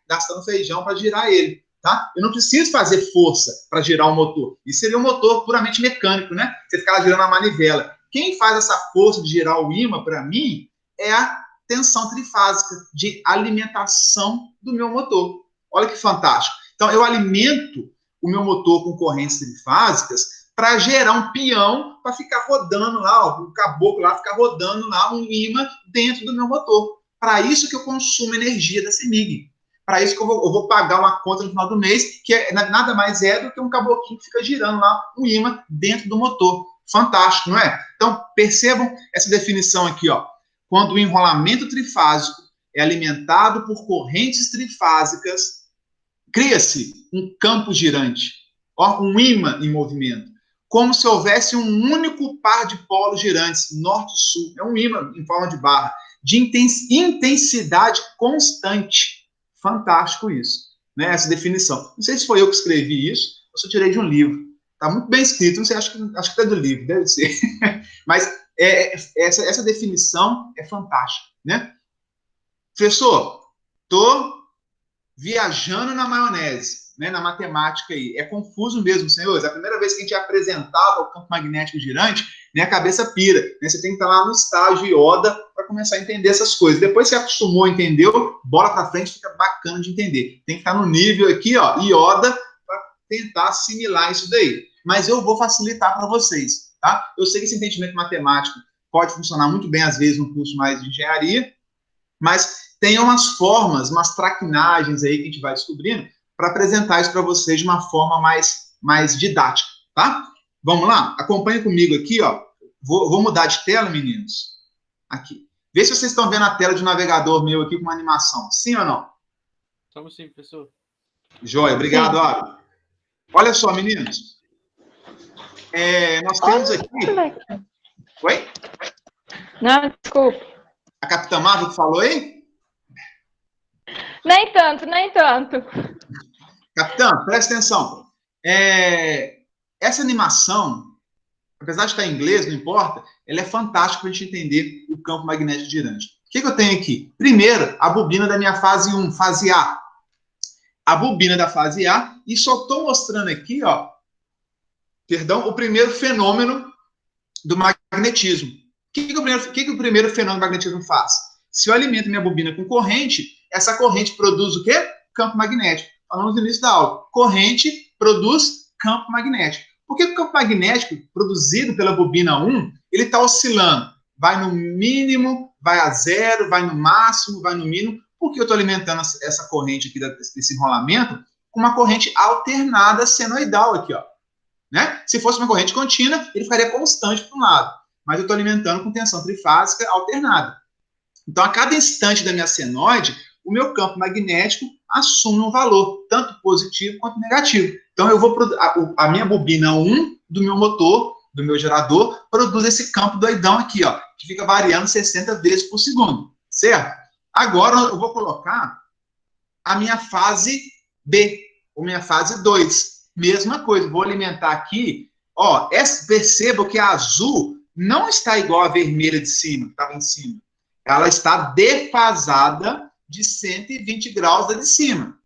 gastando feijão para girar ele. Tá? Eu não preciso fazer força para girar o motor. Isso seria um motor puramente mecânico, né? Você ficar lá girando a manivela. Quem faz essa força de girar o ímã, para mim, é a tensão trifásica de alimentação do meu motor. Olha que fantástico. Então, eu alimento o meu motor com correntes trifásicas para gerar um peão para ficar rodando lá, ó, o caboclo lá ficar rodando lá um ímã dentro do meu motor. Para isso que eu consumo energia da CEMIG. Para isso que eu vou pagar uma conta no final do mês, que nada mais é do que um caboclinho que fica girando lá um ímã dentro do motor. Fantástico, não é? Então, percebam essa definição aqui, ó. Quando o enrolamento trifásico é alimentado por correntes trifásicas, cria-se um campo girante, ó, um ímã em movimento, como se houvesse um único par de polos girantes, norte e sul. É um ímã em forma de barra, de intensidade constante. Fantástico isso, né? Essa definição. Não sei se foi eu que escrevi isso, ou se eu tirei de um livro. Está muito bem escrito, não sei, acho que é do livro, deve ser. Mas essa definição é fantástica, né? Professor, estou viajando na maionese, né, na matemática aí. É confuso mesmo, senhores. A primeira vez que a gente apresentava o campo magnético girante, né, a cabeça pira. Né? Você tem que estar lá no estágio IODA para começar a entender essas coisas. Depois que você acostumou, entendeu? Bola para frente, fica bacana de entender. Tem que estar no nível aqui, ó, IODA, para tentar assimilar isso daí. Mas eu vou facilitar para vocês, tá? Eu sei que esse entendimento matemático pode funcionar muito bem, às vezes, no curso mais de engenharia, mas tem umas formas, umas traquinagens aí que a gente vai descobrindo para apresentar isso para vocês de uma forma mais didática, tá? Vamos lá? Acompanha comigo aqui, ó. Vou mudar de tela, meninos. Aqui. Vê se vocês estão vendo a tela de navegador meu aqui com uma animação. Sim ou não? Estamos sim, professor. Joia, obrigado, Aro. Olha só, meninos. Nós temos aqui... Oi? Não, desculpe. A Capitã Marvel que falou aí? Nem tanto, nem tanto. Capitã, presta atenção. Essa animação, apesar de estar em inglês, não importa, ela é fantástica para a gente entender o campo magnético girante. O que eu tenho aqui? Primeiro, a bobina da minha fase 1, fase A. A bobina da fase A, e só estou mostrando aqui, ó, o primeiro fenômeno do magnetismo. O que o primeiro fenômeno do magnetismo faz? Se eu alimento minha bobina com corrente, essa corrente produz o quê? Campo magnético. Falamos no início da aula. Corrente produz campo magnético. Por que o campo magnético produzido pela bobina 1, ele está oscilando? Vai no mínimo, vai a zero, vai no máximo, vai no mínimo. Por que eu estou alimentando essa corrente aqui, desse enrolamento, com uma corrente alternada senoidal aqui, ó. Né? Se fosse uma corrente contínua, ele ficaria constante para um lado. Mas eu estou alimentando com tensão trifásica alternada. Então, a cada instante da minha senoide, o meu campo magnético assume um valor, tanto positivo quanto negativo. Então, a minha bobina 1 do meu motor, do meu gerador, produz esse campo doidão aqui, ó, que fica variando 60 vezes por segundo, certo? Agora, eu vou colocar a minha fase B, ou minha fase 2. Mesma coisa, vou alimentar aqui, ó, perceba que a azul não está igual à vermelha de cima, que estava em cima. Ela está defasada de 120 graus da de cima.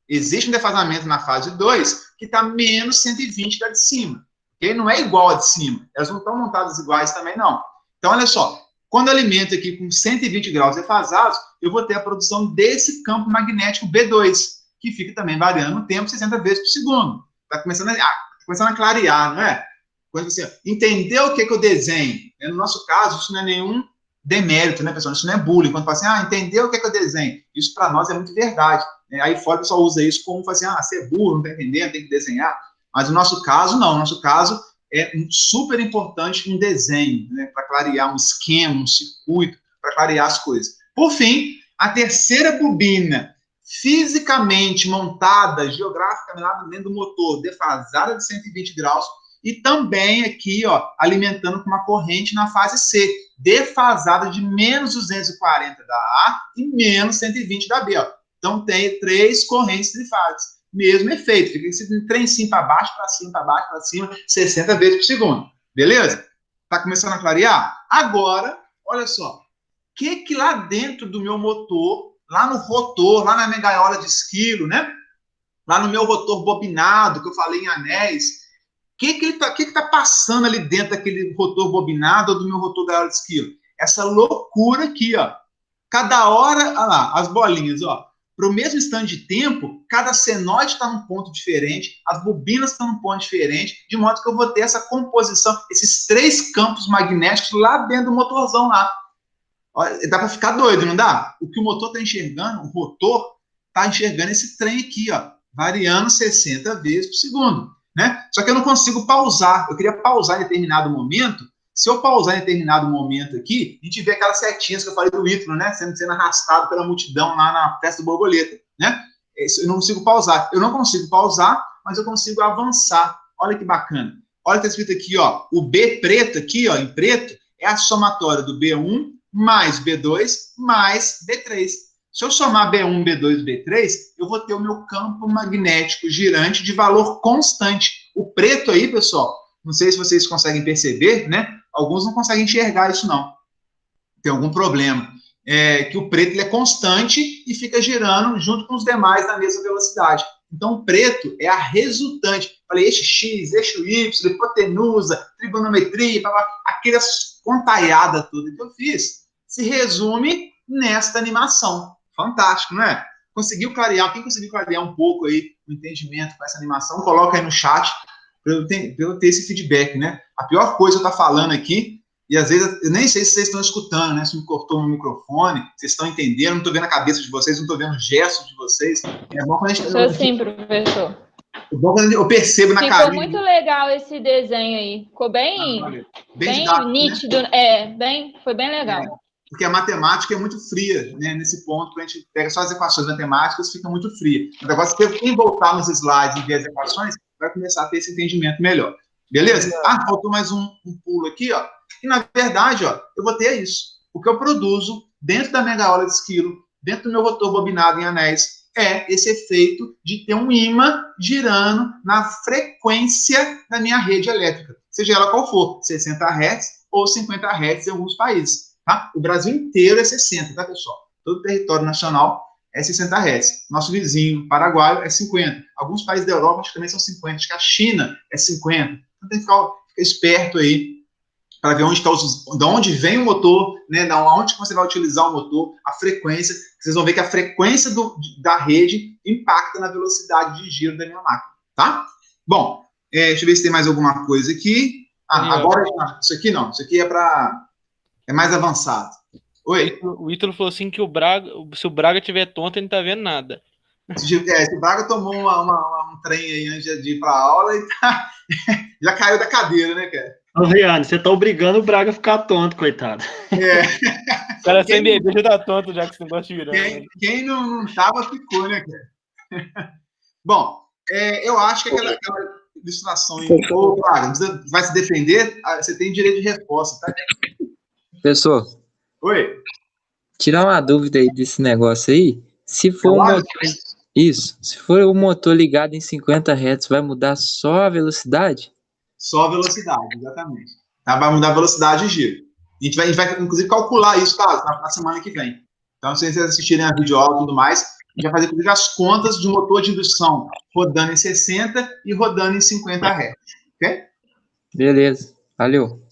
Existe um defasamento na fase 2 que está menos 120 da de cima. Okay? Não é igual a de cima. Elas não estão montadas iguais também, não. Então, olha só. Quando eu alimento aqui com 120 graus defasados, eu vou ter a produção desse campo magnético B2, que fica também variando no tempo 60 vezes por segundo. Está começando a clarear, não é? Quando você entendeu o que eu desenho. No nosso caso, isso não é nenhum demérito, né, pessoal? Isso não é bullying. Quando fala assim, entendeu o que eu desenho? Isso para nós é muito verdade. Aí fora o pessoal usa isso como assim, você é burro, não está entendendo, tem que desenhar. Mas no nosso caso, não. No nosso caso, é super importante um desenho, né, para clarear um esquema, um circuito, para clarear as coisas. Por fim, a terceira bobina, fisicamente montada, geograficamente lá dentro do motor, defasada de 120 graus, e também aqui, ó, alimentando com uma corrente na fase C, defasada de menos 240 da A e menos 120 da B, ó. Então, tem 3 correntes trifásicas. Mesmo efeito, fica esse trencinho para baixo, para cima, para baixo, para cima, 60 vezes por segundo. Beleza? Tá começando a clarear? Agora, olha só. O que lá dentro do meu motor, lá no rotor, lá na minha gaiola de esquilo, né? Lá no meu rotor bobinado, que eu falei em anéis, o que tá passando ali dentro daquele rotor bobinado ou do meu rotor gaiola de esquilo? Essa loucura aqui, ó. Cada hora, olha lá, as bolinhas, ó. Para o mesmo instante de tempo, cada senoide está num ponto diferente, as bobinas estão num ponto diferente, de modo que eu vou ter essa composição, esses 3 campos magnéticos lá dentro do motorzão lá. Olha, dá para ficar doido, não dá? O que o motor está enxergando, o rotor está enxergando esse trem aqui, ó, variando 60 vezes por segundo. Né? Só que eu não consigo pausar. Eu queria pausar em determinado momento. Se eu pausar em determinado momento aqui, a gente vê aquelas setinhas que eu falei do Ítalo, né? Sendo arrastado pela multidão lá na festa do borboleta, né? Eu não consigo pausar. Eu não consigo pausar, mas eu consigo avançar. Olha que bacana. Olha o que está escrito aqui, ó. O B preto aqui, ó, em preto, é a somatória do B1 mais B2 mais B3. Se eu somar B1, B2 e B3, eu vou ter o meu campo magnético girante de valor constante. O preto aí, pessoal, não sei se vocês conseguem perceber, né? Alguns não conseguem enxergar isso, não. Tem algum problema. Que o preto ele é constante e fica girando junto com os demais na mesma velocidade. Então, o preto é a resultante. Falei, eixo X, eixo Y, hipotenusa, trigonometria, aquelas contaiadas tudo que eu fiz, se resume nesta animação. Fantástico, não é? Conseguiu clarear? Quem conseguiu clarear um pouco aí o entendimento com essa animação, coloca aí no chat para eu ter esse feedback, né? A pior coisa que eu estou falando aqui E às vezes, eu nem sei se vocês estão escutando, né? Se me cortou no microfone, vocês estão entendendo, não estou vendo a cabeça de vocês, não estou vendo o gesto de vocês. É bom quando a gente... Sou sim, professor. É bom quando eu percebo na Ficou carinha. muito legal esse desenho aí. Ficou bem, bem didático, nítido. Né? Foi bem legal. Porque a matemática é muito fria, né? Nesse ponto, a gente pega só as equações matemáticas, fica muito fria. Mas agora, se quem voltar nos slides e ver as equações, vai começar a ter esse entendimento melhor. Beleza? Faltou mais um pulo aqui, ó. E, na verdade, ó, eu vou ter isso. O que eu produzo dentro da mega aula de esquilo, dentro do meu rotor bobinado em anéis, é esse efeito de ter um ímã girando na frequência da minha rede elétrica, seja ela qual for, 60 Hz ou 50 Hz em alguns países. Tá? O Brasil inteiro é 60, tá, pessoal? Todo o território nacional é 60 Hz. Nosso vizinho, paraguaio, é 50. Alguns países da Europa acho que também são 50. Acho que a China é 50. Então tem que ficar esperto aí para ver onde está de onde vem o motor, né? Da onde você vai utilizar o motor, a frequência. Vocês vão ver que a frequência da rede impacta na velocidade de giro da minha máquina, tá? Bom, deixa eu ver se tem mais alguma coisa aqui. Agora, isso aqui não. Isso aqui é mais avançado. Oi? O Ítalo falou assim que se o Braga tiver tonto, ele não tá vendo nada. Se o Braga tomou um trem aí antes de ir para a aula e já caiu da cadeira, né, cara? Ô, Viane, você tá obrigando o Braga a ficar tonto, coitado. O cara sem beber já tá tonto, já que você gosta de virar. Quem não tava, ficou, né, cara? Bom, eu acho que aquela ilustração aí, ô, Braga, você vai se defender, você tem direito de resposta, tá? Professor. Oi? Tirar uma dúvida aí desse negócio aí. Se for um motor... Isso. Se for o motor ligado em 50 Hz, vai mudar só a velocidade? Só a velocidade, exatamente. Tá? Vai mudar a velocidade de giro. A gente vai inclusive, calcular isso, tá? Na semana que vem. Então, se vocês assistirem a videoaula e tudo mais, a gente vai fazer, inclusive, as contas de um motor de indução rodando em 60 e rodando em 50 Hz. Ok? Beleza. Valeu.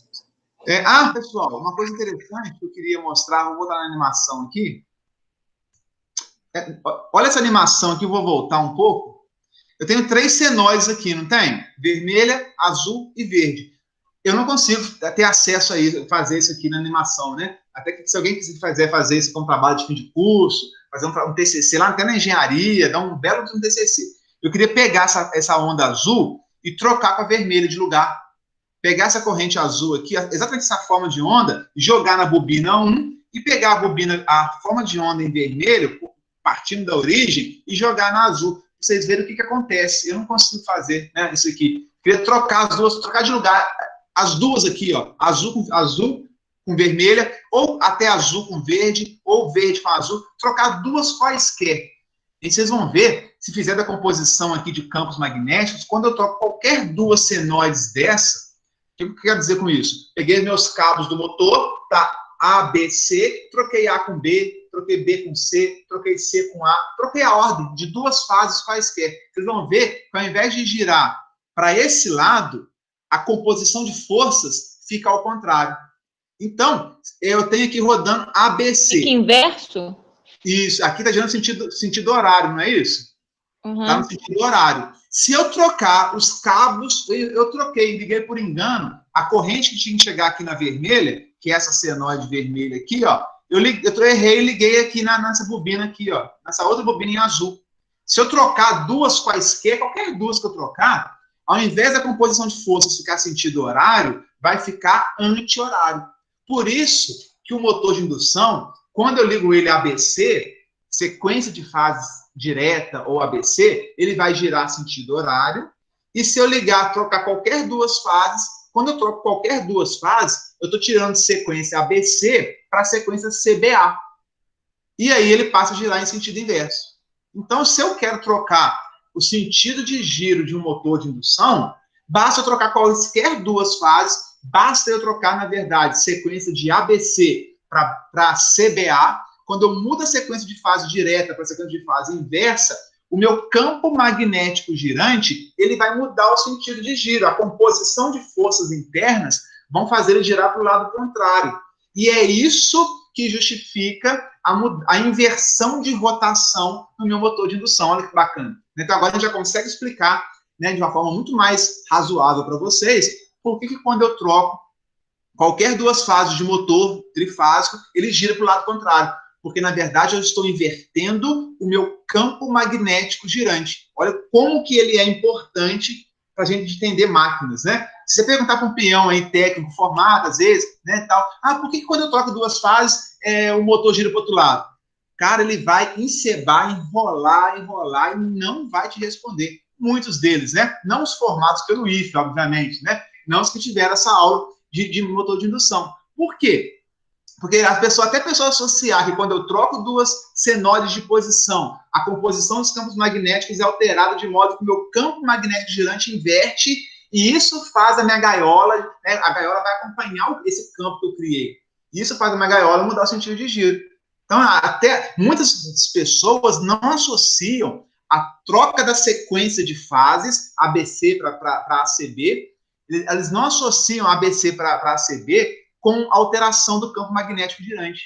Pessoal, uma coisa interessante que eu queria mostrar, vou botar na animação aqui. Olha essa animação aqui, eu vou voltar um pouco. Eu tenho 3 senoides aqui, não tem? Vermelha, azul e verde. Eu não consigo ter acesso a isso, fazer isso aqui na animação, né? Até que se alguém quiser fazer isso como trabalho de fim de curso, fazer um TCC lá, até na engenharia, dar um belo de um TCC. Eu queria pegar essa onda azul e trocar com a vermelha de lugar. Pegar essa corrente azul aqui, exatamente essa forma de onda, jogar na bobina 1 e pegar a forma de onda em vermelho, partindo da origem, e jogar na azul. Pra vocês verem o que acontece. Eu não consigo fazer, né, isso aqui. Queria trocar as duas, trocar de lugar. As duas aqui, ó, azul com vermelha, ou até azul com verde, ou verde com azul, trocar duas quaisquer. E vocês vão ver, se fizer da composição aqui de campos magnéticos, quando eu troco qualquer duas senoides dessa, o que eu quero dizer com isso? Peguei meus cabos do motor, tá? A, B, C, troquei A com B, troquei B com C, troquei C com A, troquei a ordem de duas fases quaisquer. Vocês vão ver que ao invés de girar para esse lado, a composição de forças fica ao contrário. Então, eu tenho aqui rodando ABC. Fica inverso? Isso, aqui está girando sentido horário, não é isso? Está no sentido horário. Se eu trocar os cabos, eu troquei, liguei por engano, a corrente que tinha que chegar aqui na vermelha, que é essa senoide vermelha aqui, ó, eu errei e liguei aqui nessa bobina aqui, ó, nessa outra bobina em azul. Se eu trocar duas quaisquer, qualquer duas que eu trocar, ao invés da composição de forças ficar sentido horário, vai ficar anti-horário. Por isso que o motor de indução, quando eu ligo ele ABC, sequência de fases direta ou ABC, ele vai girar sentido horário. E se eu trocar qualquer duas fases, quando eu troco qualquer duas fases, eu estou tirando de sequência ABC para a sequência CBA. E aí ele passa a girar em sentido inverso. Então, se eu quero trocar o sentido de giro de um motor de indução, basta eu trocar quaisquer duas fases, basta eu trocar, na verdade, sequência de ABC para CBA. Quando eu mudo a sequência de fase direta para a sequência de fase inversa, o meu campo magnético girante, ele vai mudar o sentido de giro. A composição de forças internas vão fazer ele girar para o lado contrário. E é isso que justifica a inversão de rotação no meu motor de indução. Olha que bacana. Então, agora a gente já consegue explicar, né, de uma forma muito mais razoável para vocês, por que quando eu troco qualquer duas fases de motor trifásico, ele gira para o lado contrário, porque, na verdade, eu estou invertendo o meu campo magnético girante. Olha como que ele é importante para a gente entender máquinas, né? Se você perguntar para um peão aí, técnico, formado, às vezes, né, tal, por que quando eu troco duas fases, o motor gira para o outro lado? Cara, ele vai encebar, enrolar e não vai te responder. Muitos deles, né? Não os formados pelo IFE, obviamente, né? Não os que tiveram essa aula de motor de indução. Por quê? Porque até a pessoa associar que quando eu troco duas senoides de posição, a composição dos campos magnéticos é alterada de modo que o meu campo magnético girante inverte, e isso faz a minha gaiola, né, a gaiola vai acompanhar esse campo que eu criei. Isso faz a minha gaiola mudar o sentido de giro. Então, até muitas pessoas não associam a troca da sequência de fases, ABC para ACB, eles não associam ABC para ACB com alteração do campo magnético girante.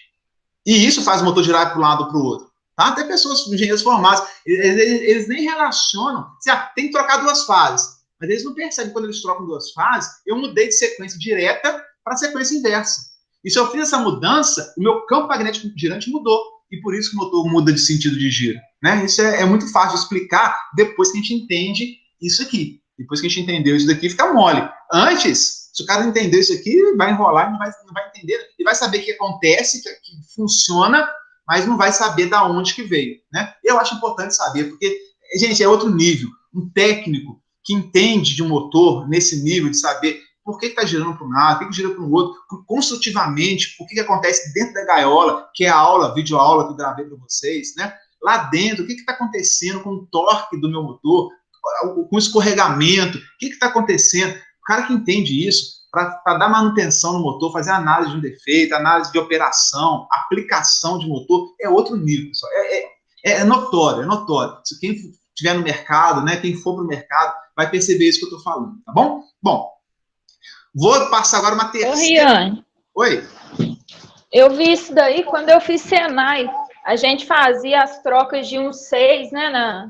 E isso faz o motor girar para um lado ou para o outro. Tá? Até pessoas, engenheiros formados, eles nem relacionam. Tem que trocar duas fases. Mas eles não percebem que quando eles trocam duas fases, eu mudei de sequência direta para sequência inversa. E se eu fiz essa mudança, o meu campo magnético girante mudou. E por isso que o motor muda de sentido de giro. Né? Isso é muito fácil de explicar depois que a gente entende isso aqui. Depois que a gente entendeu isso daqui, fica mole. Antes, se o cara não entender isso aqui, vai enrolar, não vai entender. Ele vai saber o que acontece, que funciona, mas não vai saber de onde que veio. Né? Eu acho importante saber, porque, gente, é outro nível. Um técnico que entende de um motor nesse nível de saber por que está girando para um lado, por que gira para o outro, construtivamente, o que acontece dentro da gaiola, que é a aula, videoaula que eu gravei para vocês, né? Lá dentro, o que está acontecendo com o torque do meu motor, com o escorregamento, o que está acontecendo? O cara que entende isso, para dar manutenção no motor, fazer análise de um defeito, análise de operação, aplicação de motor, é outro nível, pessoal. É notório, é notório. Se quem estiver no mercado, né, quem for para o mercado, vai perceber isso que eu estou falando, tá bom? Bom, vou passar agora uma terceira... Ô, Riane. Oi? Eu vi isso daí quando eu fiz Senai. A gente fazia as trocas de 6, né,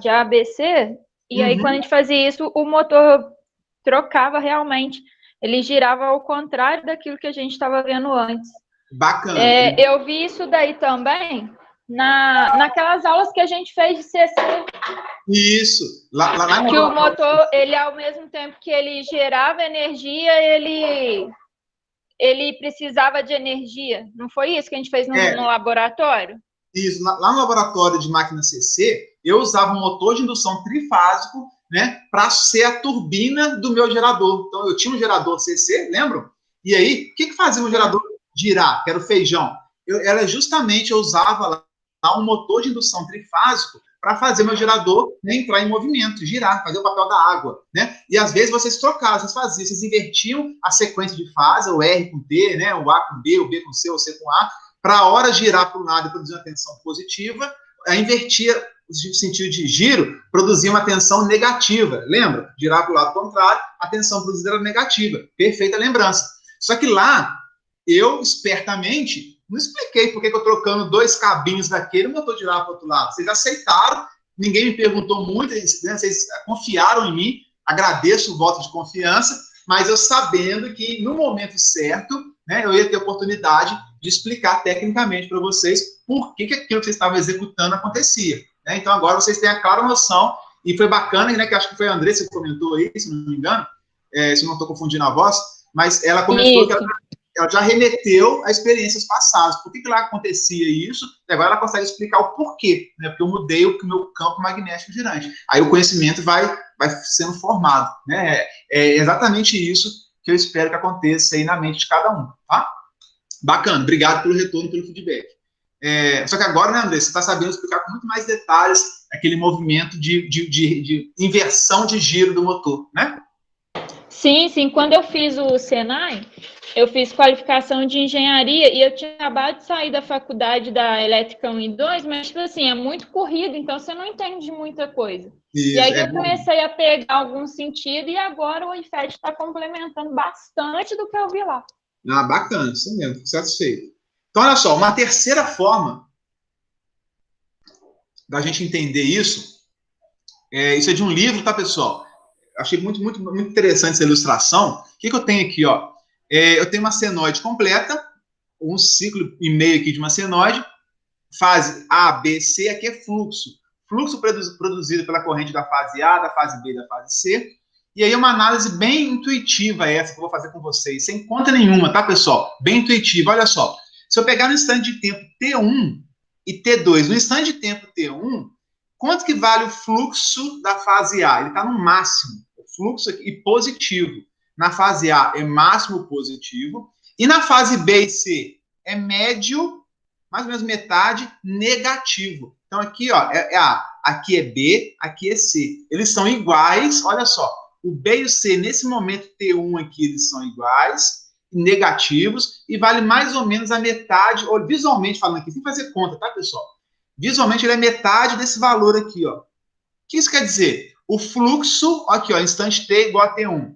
de ABC, e aí quando a gente fazia isso, o motor trocava realmente. Ele girava ao contrário daquilo que a gente estava vendo antes. Bacana. Eu vi isso daí também naquelas aulas que a gente fez de CC. Isso. Lá que o motor, ele ao mesmo tempo que ele gerava energia, ele precisava de energia. Não foi isso que a gente fez no laboratório? Isso. Lá no laboratório de máquina CC, eu usava um motor de indução trifásico, né, para ser a turbina do meu gerador. Então, eu tinha um gerador CC, lembram? E aí, o que fazia o gerador girar, que era o feijão? Eu usava lá um motor de indução trifásico para fazer meu gerador, né, entrar em movimento, girar, fazer o papel da água, né? E às vezes vocês trocavam, vocês invertiam a sequência de fase, o R com T, né, o A com B, o B com C, o C com A, para a hora girar para um lado e produzir uma tensão positiva, invertia o sentido de giro, produzia uma tensão negativa, lembra? Girar para o lado contrário, a tensão produzida era negativa, perfeita lembrança. Só que lá, eu, espertamente, não expliquei por que eu trocando 2 cabinhos daquele, o motor girava para o outro lado. Vocês aceitaram, ninguém me perguntou muito, né, vocês confiaram em mim, agradeço o voto de confiança, mas eu sabendo que no momento certo, né, eu ia ter oportunidade de explicar tecnicamente para vocês por que aquilo que vocês estavam executando acontecia. Né? Então agora vocês têm a clara noção, e foi bacana, né, que acho que foi a Andressa que comentou aí, se não me engano, se não estou confundindo a voz, mas ela comentou que ela já remeteu a experiências passadas. Por que lá acontecia isso? E agora ela consegue explicar o porquê, né? Porque eu mudei o meu campo magnético girante. Aí o conhecimento vai sendo formado, né? É exatamente isso que eu espero que aconteça aí na mente de cada um, tá? Bacana, obrigado pelo retorno, pelo feedback. Só que agora, né, André, você está sabendo explicar com muito mais detalhes aquele movimento de inversão de giro do motor, né? Sim. Quando eu fiz o Senai, eu fiz qualificação de engenharia e eu tinha acabado de sair da faculdade da Elétrica 1 e 2, mas, tipo assim, é muito corrido, então você não entende muita coisa. Isso, e aí eu comecei a pegar algum sentido e agora o IFET está complementando bastante do que eu vi lá. Bacana, isso mesmo, fico satisfeito. Então, olha só, uma terceira forma da gente entender isso é de um livro, tá, pessoal? Achei muito interessante essa ilustração. O que eu tenho aqui, ó? eu tenho uma senoide completa, um ciclo e meio aqui de uma senoide, fase A, B, C, aqui é fluxo. Fluxo produzido pela corrente da fase A, da fase B, da fase C. E aí uma análise bem intuitiva essa que eu vou fazer com vocês, sem conta nenhuma, tá, pessoal? Bem intuitiva, olha só. Se eu pegar no instante de tempo T1 e T2, no instante de tempo T1, quanto que vale o fluxo da fase A? Ele está no máximo, o fluxo aqui positivo. Na fase A é máximo positivo, e na fase B e C é médio, mais ou menos metade, negativo. Então aqui, ó, é A, aqui é B, aqui é C. Eles são iguais, olha só, o B e o C, nesse momento T1 aqui, eles são iguais, negativos, e vale mais ou menos a metade, ou visualmente falando aqui, sem fazer conta, tá, pessoal? Visualmente ele é metade desse valor aqui, ó. O que isso quer dizer? O fluxo, aqui, ó, instante T igual a T1.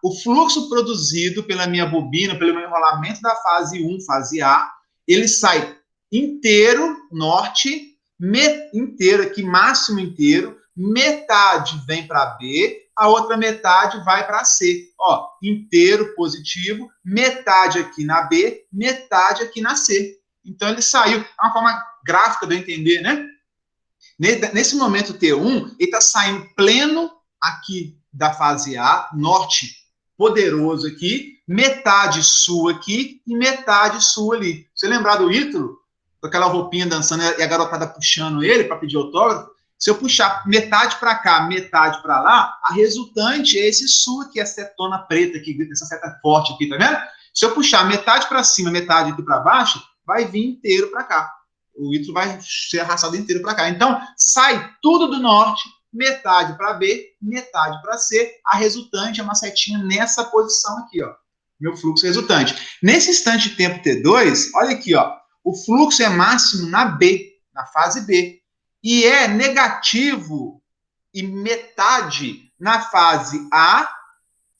O fluxo produzido pela minha bobina, pelo meu enrolamento da fase 1, fase A, ele sai inteiro, norte, inteiro aqui, máximo inteiro, metade vem para B, a outra metade vai para C. Ó, inteiro positivo, metade aqui na B, metade aqui na C. Então ele saiu, é uma forma gráfica de eu entender, né? Nesse momento T1, ele está saindo pleno aqui da fase A, norte poderoso aqui, metade sul aqui e metade sul ali. Você lembrar do Ítalo? Com aquela roupinha dançando e a garotada puxando ele para pedir autógrafo? Se eu puxar metade para cá, metade para lá, a resultante é esse sul aqui, a setona preta aqui, essa seta forte aqui, tá vendo? Se eu puxar metade para cima, metade aqui para baixo, vai vir inteiro para cá. O Ítalo vai ser arrastado inteiro para cá. Então, sai tudo do norte, metade para B, metade para C. A resultante é uma setinha nessa posição aqui, ó. Meu fluxo resultante. Nesse instante de tempo T2, olha aqui, ó. O fluxo é máximo na B, na fase B. E é negativo e metade na fase A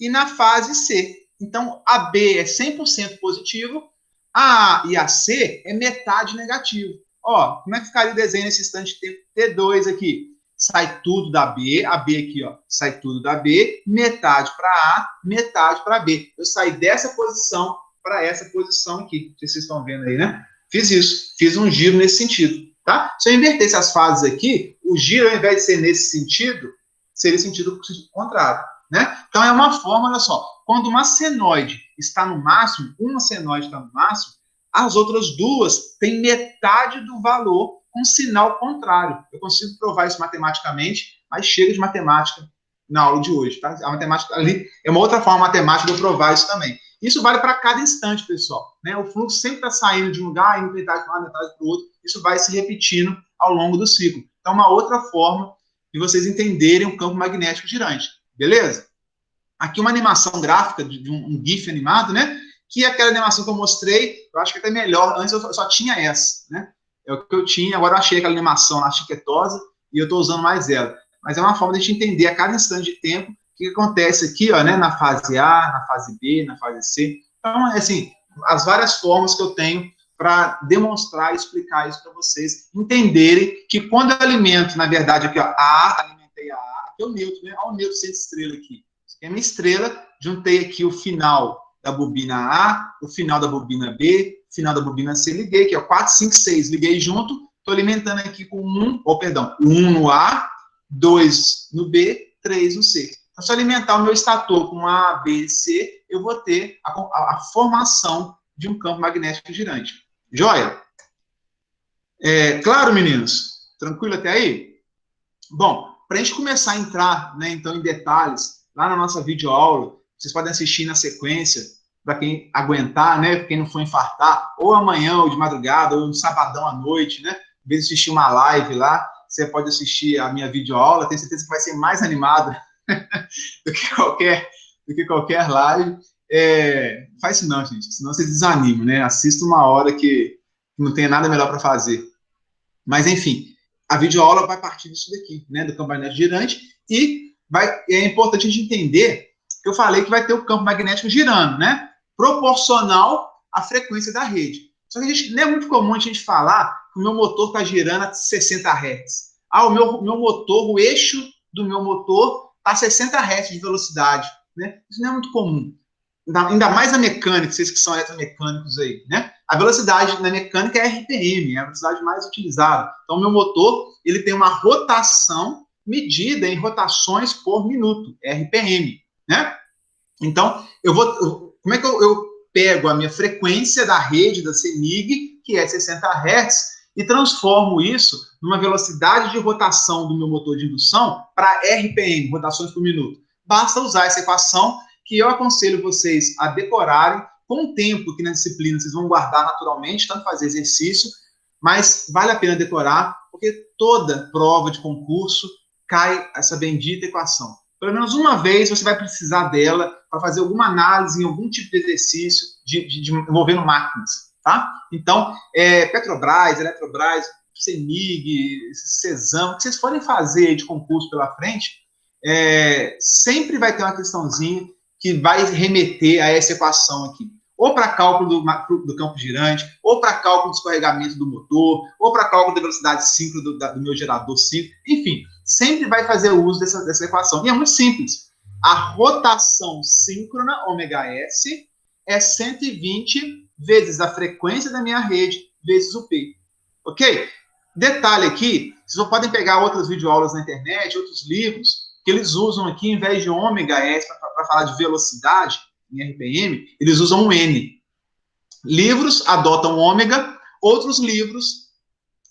e na fase C. Então, a B é 100% positivo, a A e a C é metade negativo. Ó, como é que ficaria o desenho nesse instante de tempo T2 aqui? Sai tudo da B, a B aqui, ó, sai tudo da B, metade para A, metade para B. Eu saí dessa posição para essa posição aqui. Não sei se vocês estão vendo aí, né? Fiz isso, fiz um giro nesse sentido, tá? Se eu invertesse as fases aqui, o giro, ao invés de ser nesse sentido, seria sentido contrário, né? Então, é uma forma, olha só, quando uma senoide está no máximo, uma senoide está no máximo, as outras duas têm metade do valor com sinal contrário. Eu consigo provar isso matematicamente, mas chega de matemática na aula de hoje, tá? A matemática ali é uma outra forma matemática de eu provar isso também. Isso vale para cada instante, pessoal, né? O fluxo sempre está saindo de um lugar, indo metade para uma, metade para o outro. Isso vai se repetindo ao longo do ciclo. Então, uma outra forma de vocês entenderem o campo magnético girante, beleza? Aqui uma animação gráfica de um GIF animado, né? Que é aquela animação que eu mostrei, eu acho que até melhor. Antes eu só tinha essa, né? É o que eu tinha, agora eu achei aquela animação lá chiquetosa e eu estou usando mais ela. Mas é uma forma de a gente entender a cada instante de tempo o que acontece aqui, ó, né? Na fase A, na fase B, na fase C. Então, assim, as várias formas que eu tenho para demonstrar e explicar isso para vocês entenderem que quando eu alimento, na verdade, aqui, ó, A, alimentei a A, aqui é o neutro, né? Olha o neutro sem estrela aqui. Isso aqui é minha estrela, juntei aqui o final da bobina A, o final da bobina B, o final da bobina C, liguei aqui, ó, 4, 5, 6, liguei junto, estou alimentando aqui com 1 no A, 2 no B, 3 no C. Então, se eu alimentar o meu estator com A, B, C, eu vou ter a formação de um campo magnético girante. Joia? Claro, meninos? Tranquilo até aí? Bom, para a gente começar a entrar, né, então, em detalhes, lá na nossa videoaula, vocês podem assistir na sequência, para quem aguentar, né, quem não for infartar, ou amanhã, ou de madrugada, ou no sabadão à noite, né, em vez de assistir uma live lá, você pode assistir a minha videoaula, tenho certeza que vai ser mais animada do que qualquer live. Faz isso não, gente, senão vocês desanimam, né, assista uma hora que não tenha nada melhor para fazer. Mas, enfim, a videoaula vai partir disso daqui, né, do campo magnético girante, e é importante a gente entender que eu falei que vai ter o campo magnético girando, né? Proporcional à frequência da rede. Só que não é muito comum a gente falar que o meu motor está girando a 60 Hz. O meu motor, o eixo do meu motor está a 60 Hz de velocidade, né? Isso não é muito comum. ainda mais na mecânica, vocês que são eletromecânicos aí, né? A velocidade na mecânica é RPM, é a velocidade mais utilizada. Então, o meu motor, ele tem uma rotação medida em rotações por minuto, RPM, né? Então, como é que eu pego a minha frequência da rede da CEMIG, que é 60 Hz, e transformo isso numa velocidade de rotação do meu motor de indução para RPM, rotações por minuto? Basta usar essa equação que eu aconselho vocês a decorarem com o tempo que na disciplina vocês vão guardar naturalmente, tanto fazer exercício, mas vale a pena decorar, porque toda prova de concurso cai essa bendita equação. Pelo menos uma vez você vai precisar dela para fazer alguma análise em algum tipo de exercício envolvendo máquinas, tá? Então, Petrobras, Eletrobras, CEMIG, CESAM, o que vocês forem fazer de concurso pela frente, sempre vai ter uma questãozinha que vai remeter a essa equação aqui. Ou para cálculo do campo girante, ou para cálculo do escorregamento do motor, ou para cálculo da velocidade síncrona do meu gerador síncrono, enfim, sempre vai fazer uso dessa equação. E é muito simples. A rotação síncrona, ômega-S, é 120 vezes a frequência da minha rede, vezes o P. Ok? Detalhe aqui, vocês podem pegar outras videoaulas na internet, outros livros, que eles usam aqui, em vez de ômega-S, para falar de velocidade, em RPM, eles usam um N. Livros adotam ômega, outros livros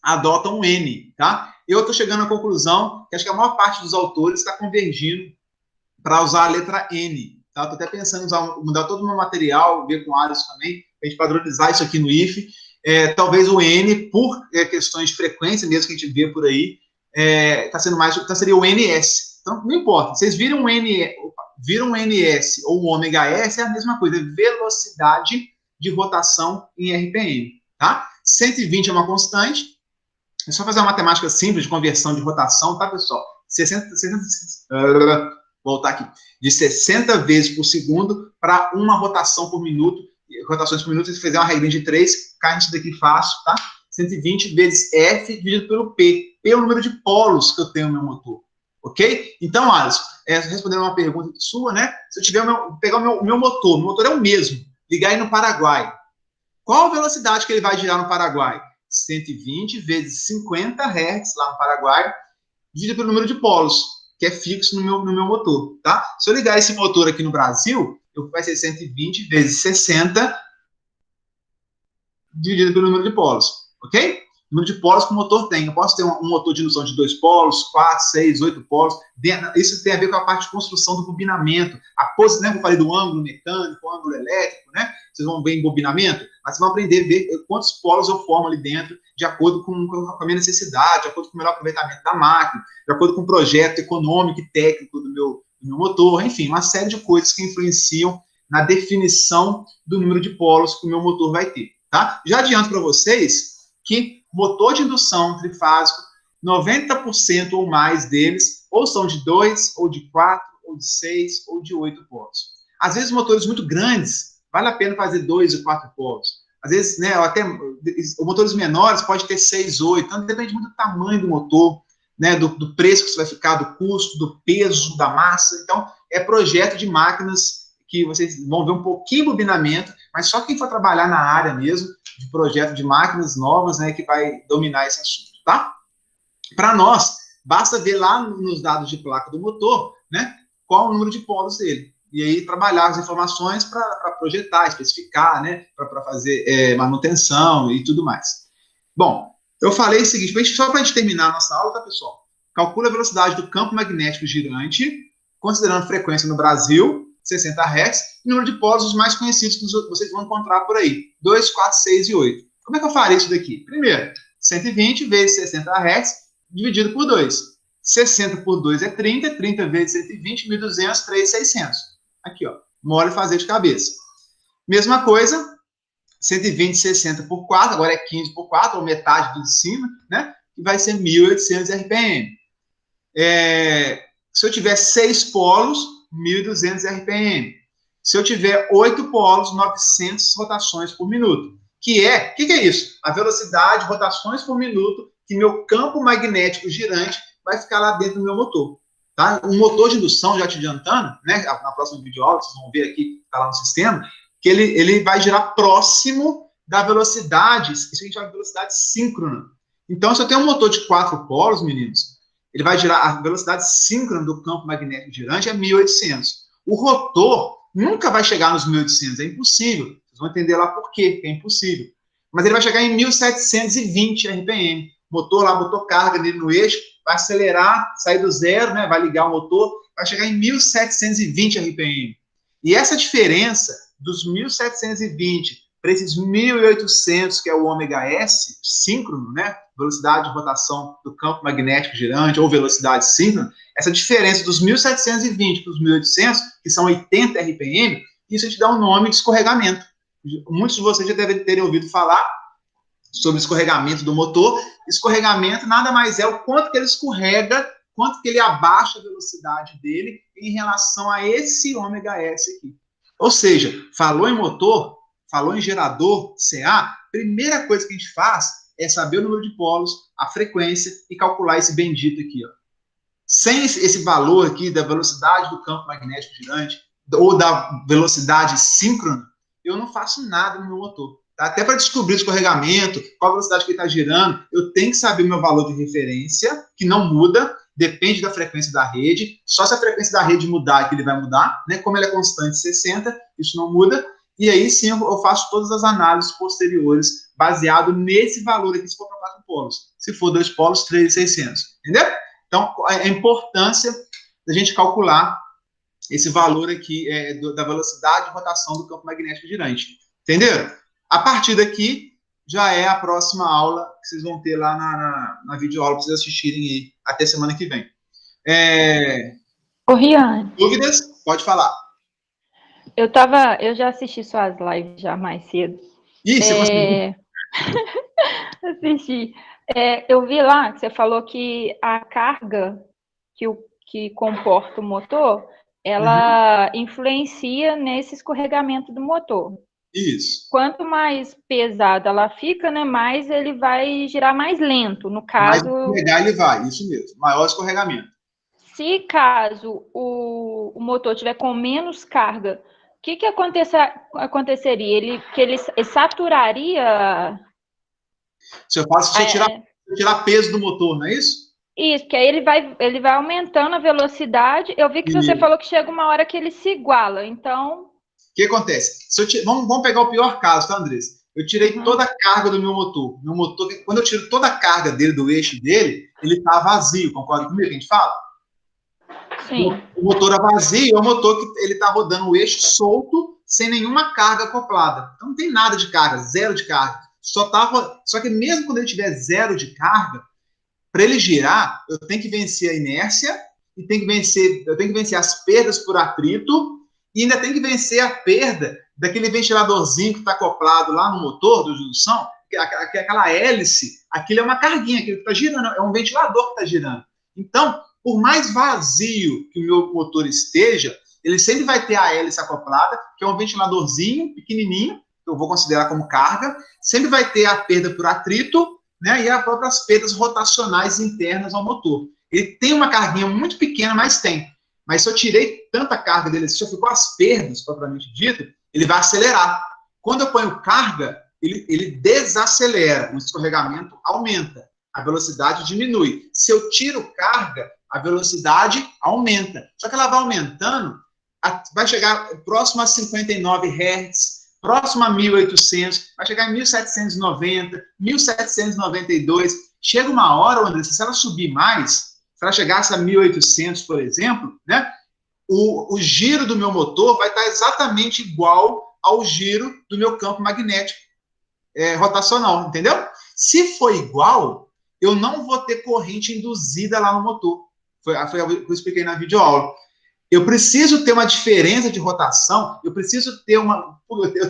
adotam um N, tá? Eu estou chegando à conclusão que acho que a maior parte dos autores está convergindo para usar a letra N, tá? Estou até pensando em mudar todo o meu material, ver com o Alisson também, para a gente padronizar isso aqui no IFE. Talvez o N, por questões de frequência mesmo que a gente vê por aí, seria o NS. Então, não importa, vocês viram um NS ou um ômega-S, é a mesma coisa, velocidade de rotação em RPM, tá? 120 é uma constante, é só fazer uma matemática simples de conversão de rotação, tá, pessoal? Voltar aqui, de 60 vezes por segundo para uma rotação por minuto, rotações por minuto, se fizer uma regrinha de 3, cai nisso daqui fácil, tá? 120 vezes F dividido pelo P. P é o número de polos que eu tenho no meu motor. Ok? Então, Alisson, respondendo uma pergunta sua, né? Se eu pegar o meu motor é o mesmo, ligar aí no Paraguai. Qual a velocidade que ele vai girar no Paraguai? 120 vezes 50 Hz lá no Paraguai, dividido pelo número de polos, que é fixo no meu motor, tá? Se eu ligar esse motor aqui no Brasil, vai ser 120 vezes 60 dividido pelo número de polos, ok? Número de polos que o motor tem. Eu posso ter um motor de indução de 2 polos, 4, 6, 8 polos. Isso tem a ver com a parte de construção do bobinamento. A posição, né, que eu falei do ângulo mecânico, o ângulo elétrico, né? Vocês vão ver em bobinamento, mas vocês vão aprender a ver quantos polos eu formo ali dentro, de acordo com a minha necessidade, de acordo com o melhor aproveitamento da máquina, de acordo com o projeto econômico e técnico do meu motor, enfim, uma série de coisas que influenciam na definição do número de polos que o meu motor vai ter, tá? Já adianto para vocês que motor de indução trifásico, 90% ou mais deles, ou são de 2, ou de 4, ou de 6, ou de 8 polos. Às vezes, motores muito grandes, vale a pena fazer 2 e 4 polos. Às vezes, né, até motores menores pode ter 6, 8, então depende muito do tamanho do motor, né, do preço que você vai ficar, do custo, do peso, da massa. Então, é projeto de máquinas que vocês vão ver um pouquinho de bobinamento, mas só quem for trabalhar na área mesmo, de projeto de máquinas novas, né, que vai dominar esse assunto, tá? Para nós, basta ver lá nos dados de placa do motor, né, qual o número de polos dele. E aí trabalhar as informações para projetar, especificar, né, para fazer manutenção e tudo mais. Bom, eu falei o seguinte, só para a gente terminar a nossa aula, tá, pessoal? Calcula a velocidade do campo magnético girante, considerando frequência no Brasil, 60 Hz, e número de polos os mais conhecidos que vocês vão encontrar por aí, 2, 4, 6 e 8. Como é que eu farei isso daqui? Primeiro, 120 vezes 60 Hz dividido por 2. 60 por 2 é 30, 30 vezes 120, 1.200, 3.600. Aqui, ó, mole fazer de cabeça. Mesma coisa, 120, 60 por 4, agora é 15 por 4, ou metade do de cima, né? Que vai ser 1.800 RPM. Se eu tiver 6 polos, 1.200 RPM. Se eu tiver 8 polos, 900 rotações por minuto. O que é isso? A velocidade de rotações por minuto que meu campo magnético girante vai ficar lá dentro do meu motor. Tá? O motor de indução, já te adiantando, né, na próxima videoaula, vocês vão ver aqui, está lá no sistema, que ele vai girar próximo da velocidade, isso a gente chama de velocidade síncrona. Então, se eu tenho um motor de 4 polos, meninos, ele vai girar, a velocidade síncrona do campo magnético girante é 1.800. O rotor nunca vai chegar nos 1.800, é impossível. Vocês vão entender lá por quê, que é impossível. Mas ele vai chegar em 1.720 RPM. O motor lá botou carga nele no eixo, vai acelerar, sair do zero, né, vai ligar o motor, vai chegar em 1.720 RPM. E essa diferença dos 1.720 para esses 1.800, que é o ômega S, síncrono, né, velocidade de rotação do campo magnético girante, ou velocidade síncrona, essa diferença dos 1.720 para os 1.800, que são 80 RPM, isso te dá um nome de escorregamento. Muitos de vocês já devem ter ouvido falar sobre escorregamento do motor. Escorregamento nada mais é o quanto que ele escorrega, quanto que ele abaixa a velocidade dele em relação a esse ômega S aqui. Ou seja, falou em motor, falou em gerador CA, primeira coisa que a gente faz é saber o número de polos, a frequência e calcular esse bendito aqui, ó. Sem esse valor aqui da velocidade do campo magnético girante ou da velocidade síncrona, eu não faço nada no meu motor. Tá? Até para descobrir o escorregamento, qual a velocidade que ele está girando, eu tenho que saber o meu valor de referência, que não muda, depende da frequência da rede. Só se a frequência da rede mudar, que ele vai mudar, né? Como ele é constante 60, isso não muda. E aí sim eu faço todas as análises posteriores, baseado nesse valor aqui, se for para 4 polos. Se for 2 polos, 3.600. Entendeu? Então, a importância da gente calcular esse valor aqui da velocidade de rotação do campo magnético girante. Entenderam? A partir daqui, já é a próxima aula que vocês vão ter lá na videoaula para vocês assistirem aí, até semana que vem. Ô, Riane. Dúvidas? Pode falar. Eu já assisti suas lives já mais cedo. Ih, você conseguiu? Assisti. Eu vi lá que você falou que a carga que comporta o motor, ela influencia nesse escorregamento do motor. Isso. Quanto mais pesada ela fica, né, mais ele vai girar mais lento. No caso... Mais escorregar ele vai, isso mesmo. Maior escorregamento. Se caso o motor tiver com menos carga, o que aconteceria? Ele saturaria... Se eu faço, você tirar peso do motor, não é isso? Isso, porque aí ele vai aumentando a velocidade. Eu vi que você falou que chega uma hora que ele se iguala, então... O que acontece? Vamos pegar o pior caso, tá, Andressa? Eu tirei toda a carga do meu motor. Meu motor, quando eu tiro toda a carga dele, do eixo dele, ele tá vazio, concorda comigo que a gente fala? Sim. O motor é vazio, é o motor que ele tá rodando o eixo solto, sem nenhuma carga acoplada. Então não tem nada de carga, zero de carga. Só que mesmo quando ele tiver zero de carga, para ele girar, eu tenho que vencer a inércia, e eu tenho que vencer as perdas por atrito, e ainda tem que vencer a perda daquele ventiladorzinho que está acoplado lá no motor da indução, que é aquela hélice, aquilo é uma carguinha, aquilo que está girando, é um ventilador que está girando. Então, por mais vazio que o meu motor esteja, ele sempre vai ter a hélice acoplada, que é um ventiladorzinho pequenininho, que eu vou considerar como carga, sempre vai ter a perda por atrito, né, e as próprias perdas rotacionais internas ao motor. Ele tem uma carguinha muito pequena, mas tem. Mas se eu tirei tanta carga dele, se eu ficou as perdas, propriamente dito, ele vai acelerar. Quando eu ponho carga, ele desacelera, o escorregamento aumenta, a velocidade diminui. Se eu tiro carga, a velocidade aumenta. Só que ela vai aumentando, vai chegar próximo a 59 Hz, próximo a 1.800, vai chegar em 1.790, 1.792. Chega uma hora, Andressa, se ela subir mais... Se ela chegasse a 1.800, por exemplo, né, o giro do meu motor vai estar exatamente igual ao giro do meu campo magnético rotacional, entendeu? Se for igual, eu não vou ter corrente induzida lá no motor. Foi o que eu expliquei na videoaula. Eu preciso ter uma diferença de rotação, eu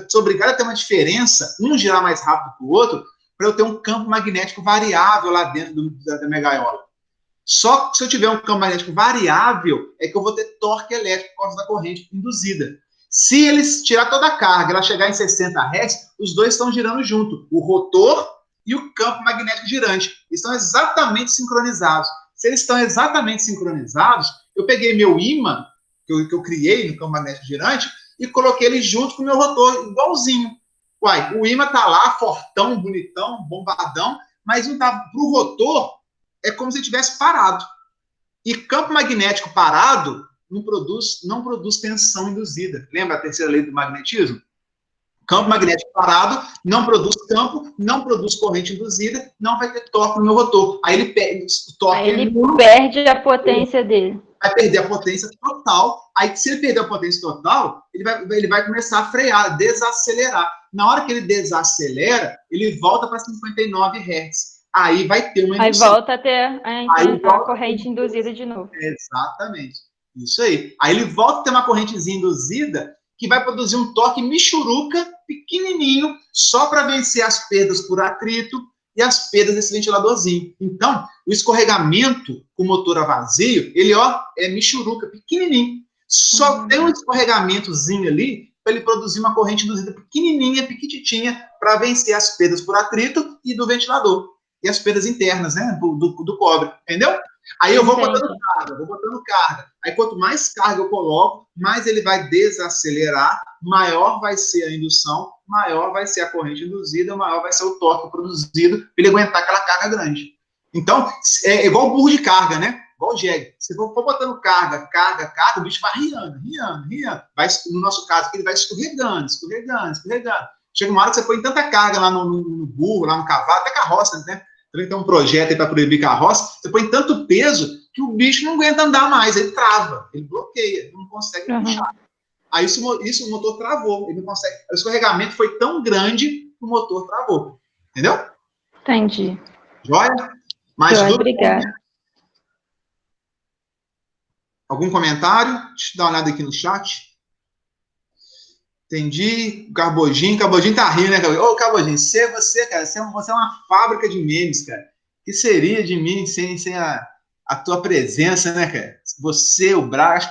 sou obrigado a ter uma diferença, um girar mais rápido que o outro, para eu ter um campo magnético variável lá dentro da minha gaiola. Só que se eu tiver um campo magnético variável, é que eu vou ter torque elétrico por causa da corrente induzida. Se eles tirar toda a carga, ela chegar em 60 Hz, os dois estão girando junto, o rotor e o campo magnético girante. Estão exatamente sincronizados. Se eles estão exatamente sincronizados, Eu peguei meu ímã, que eu criei no campo magnético girante, e coloquei ele junto com o meu rotor, igualzinho. Uai, o ímã tá lá, fortão, bonitão, bombadão, mas não tá, pro rotor, é como se ele tivesse parado. E campo magnético parado não produz tensão induzida. Lembra a terceira lei do magnetismo? Campo magnético parado não produz campo, não produz corrente induzida, não vai ter torque no meu rotor. Aí ele perde o torque. Aí ele perde a potência dele. Vai perder a potência total. Aí, se ele perder a potência total, ele vai começar a frear, desacelerar. Na hora que ele desacelera, ele volta para 59 Hz. Aí vai ter uma indução. Aí volta a ter a corrente induzida de novo. Exatamente. Isso aí. Aí ele volta a ter uma correntezinha induzida que vai produzir um torque michuruca, pequenininho, só para vencer as perdas por atrito e as perdas desse ventiladorzinho. Então, o escorregamento com o motor a vazio, ele, é michuruca, pequenininho. Só tem um escorregamentozinho ali para ele produzir uma corrente induzida pequenininha, pequititinha, para vencer as perdas por atrito e do ventilador. E as perdas internas, né, do cobre, entendeu? Aí eu vou botando carga. Aí quanto mais carga eu coloco, mais ele vai desacelerar, maior vai ser a indução, maior vai ser a corrente induzida, maior vai ser o torque produzido para ele aguentar aquela carga grande. Então, é igual burro de carga, né? Igual o jegue. Se for botando carga, o bicho vai riando. Vai, no nosso caso, ele vai escorregando. Chega uma hora que você põe tanta carga lá no burro, lá no cavalo, até carroça, né? Também tem um projeto aí para proibir carroça, você põe tanto peso que o bicho não aguenta andar mais, ele trava, ele bloqueia, ele não consegue puxar. Aí isso o motor travou, ele não consegue. O escorregamento foi tão grande que o motor travou. Entendeu? Entendi. Joia? Mais dúvida? Obrigada. Algum comentário? Deixa eu dar uma olhada aqui no chat. Entendi. Carbojinho tá rindo, né, Carbojinho? Ô, Carbojinho, você, cara, você é uma fábrica de memes, cara. O que seria de mim sem a tua presença, né, cara? Você, o Braga,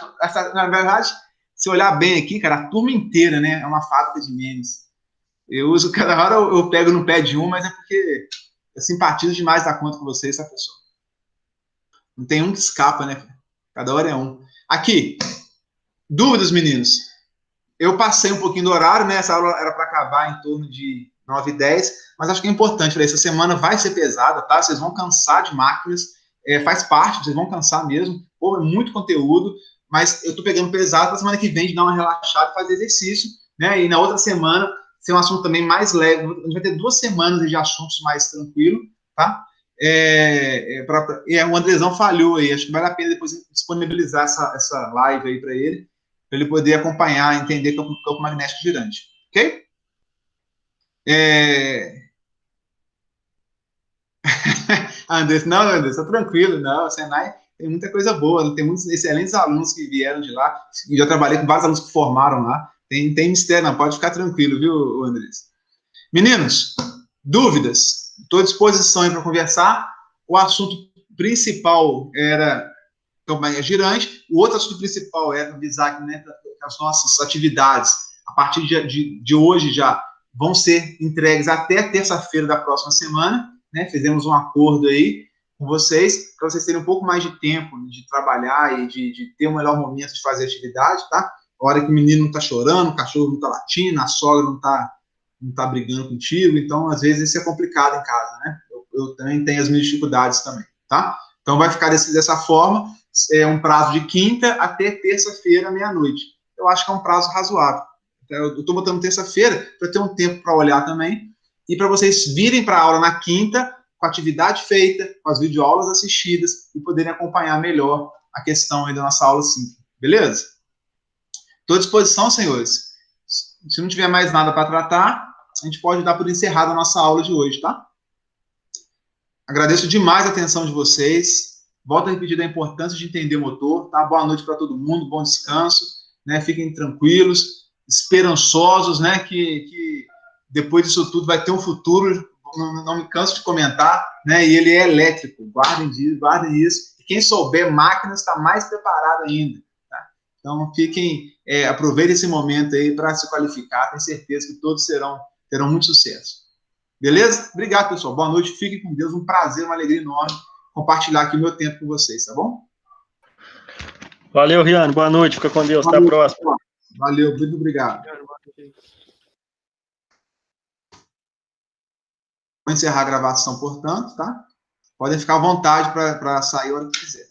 na verdade, se olhar bem aqui, cara, a turma inteira, né, é uma fábrica de memes. Eu uso, cada hora eu pego no pé de um, mas é porque eu simpatizo demais da conta com você, essa pessoa. Não tem um que escapa, né, cara? Cada hora é um. Aqui, dúvidas, meninos? Eu passei um pouquinho do horário, né? Essa aula era para acabar em torno de 9h10, mas acho que é importante, essa semana vai ser pesada, tá? Vocês vão cansar de máquinas, faz parte, vocês vão cansar mesmo. Pô, é muito conteúdo, mas eu tô pegando pesado para semana que vem de dar uma relaxada e fazer exercício, né? E na outra semana, ser um assunto também mais leve. A gente vai ter 2 semanas de assuntos mais tranquilos, tá? O Andrezão falhou aí, acho que vale a pena depois disponibilizar essa live aí para ele poder acompanhar, entender o campo magnético girante, ok? Andressa, tá tranquilo, não, o Senai tem muita coisa boa, tem muitos excelentes alunos que vieram de lá, e já trabalhei com vários alunos que formaram lá, tem mistério, não, pode ficar tranquilo, viu, Andressa? Meninos, dúvidas? Estou à disposição aí para conversar. O assunto principal era campo magnético girante, o outro assunto principal era avisar que, né, as nossas atividades, a partir de hoje já, vão ser entregues até terça-feira da próxima semana, né? Fizemos um acordo aí com vocês, para vocês terem um pouco mais de tempo de trabalhar e de ter um melhor momento de fazer atividade, tá? A hora que o menino não está chorando, o cachorro não está latindo, a sogra não tá brigando contigo, então, às vezes, isso é complicado em casa, né? Eu também tenho as minhas dificuldades também, tá? Então, vai ficar dessa forma, um prazo de quinta até terça-feira, meia-noite. Eu acho que é um prazo razoável. Eu estou botando terça-feira para ter um tempo para olhar também e para vocês virem para a aula na quinta com a atividade feita, com as videoaulas assistidas e poderem acompanhar melhor a questão aí da nossa aula 5. Beleza? Estou à disposição, senhores. Se não tiver mais nada para tratar, a gente pode dar por encerrada a nossa aula de hoje, tá? Agradeço demais a atenção de vocês. Volto a repetir da importância de entender o motor, tá? Boa noite para todo mundo, bom descanso, né? Fiquem tranquilos, esperançosos, né? Que depois disso tudo vai ter um futuro, não me canso de comentar, né? E ele é elétrico, guardem isso. E quem souber máquinas está mais preparado ainda, tá? Então, aproveitem esse momento aí para se qualificar, tenho certeza que todos terão muito sucesso. Beleza? Obrigado, pessoal. Boa noite, fiquem com Deus, um prazer, uma alegria enorme compartilhar aqui o meu tempo com vocês, tá bom? Valeu, Riane. Boa noite. Fica com Deus. Até a próxima. Valeu, muito obrigado. Vou encerrar a gravação, portanto, tá? Podem ficar à vontade para sair a hora que quiser.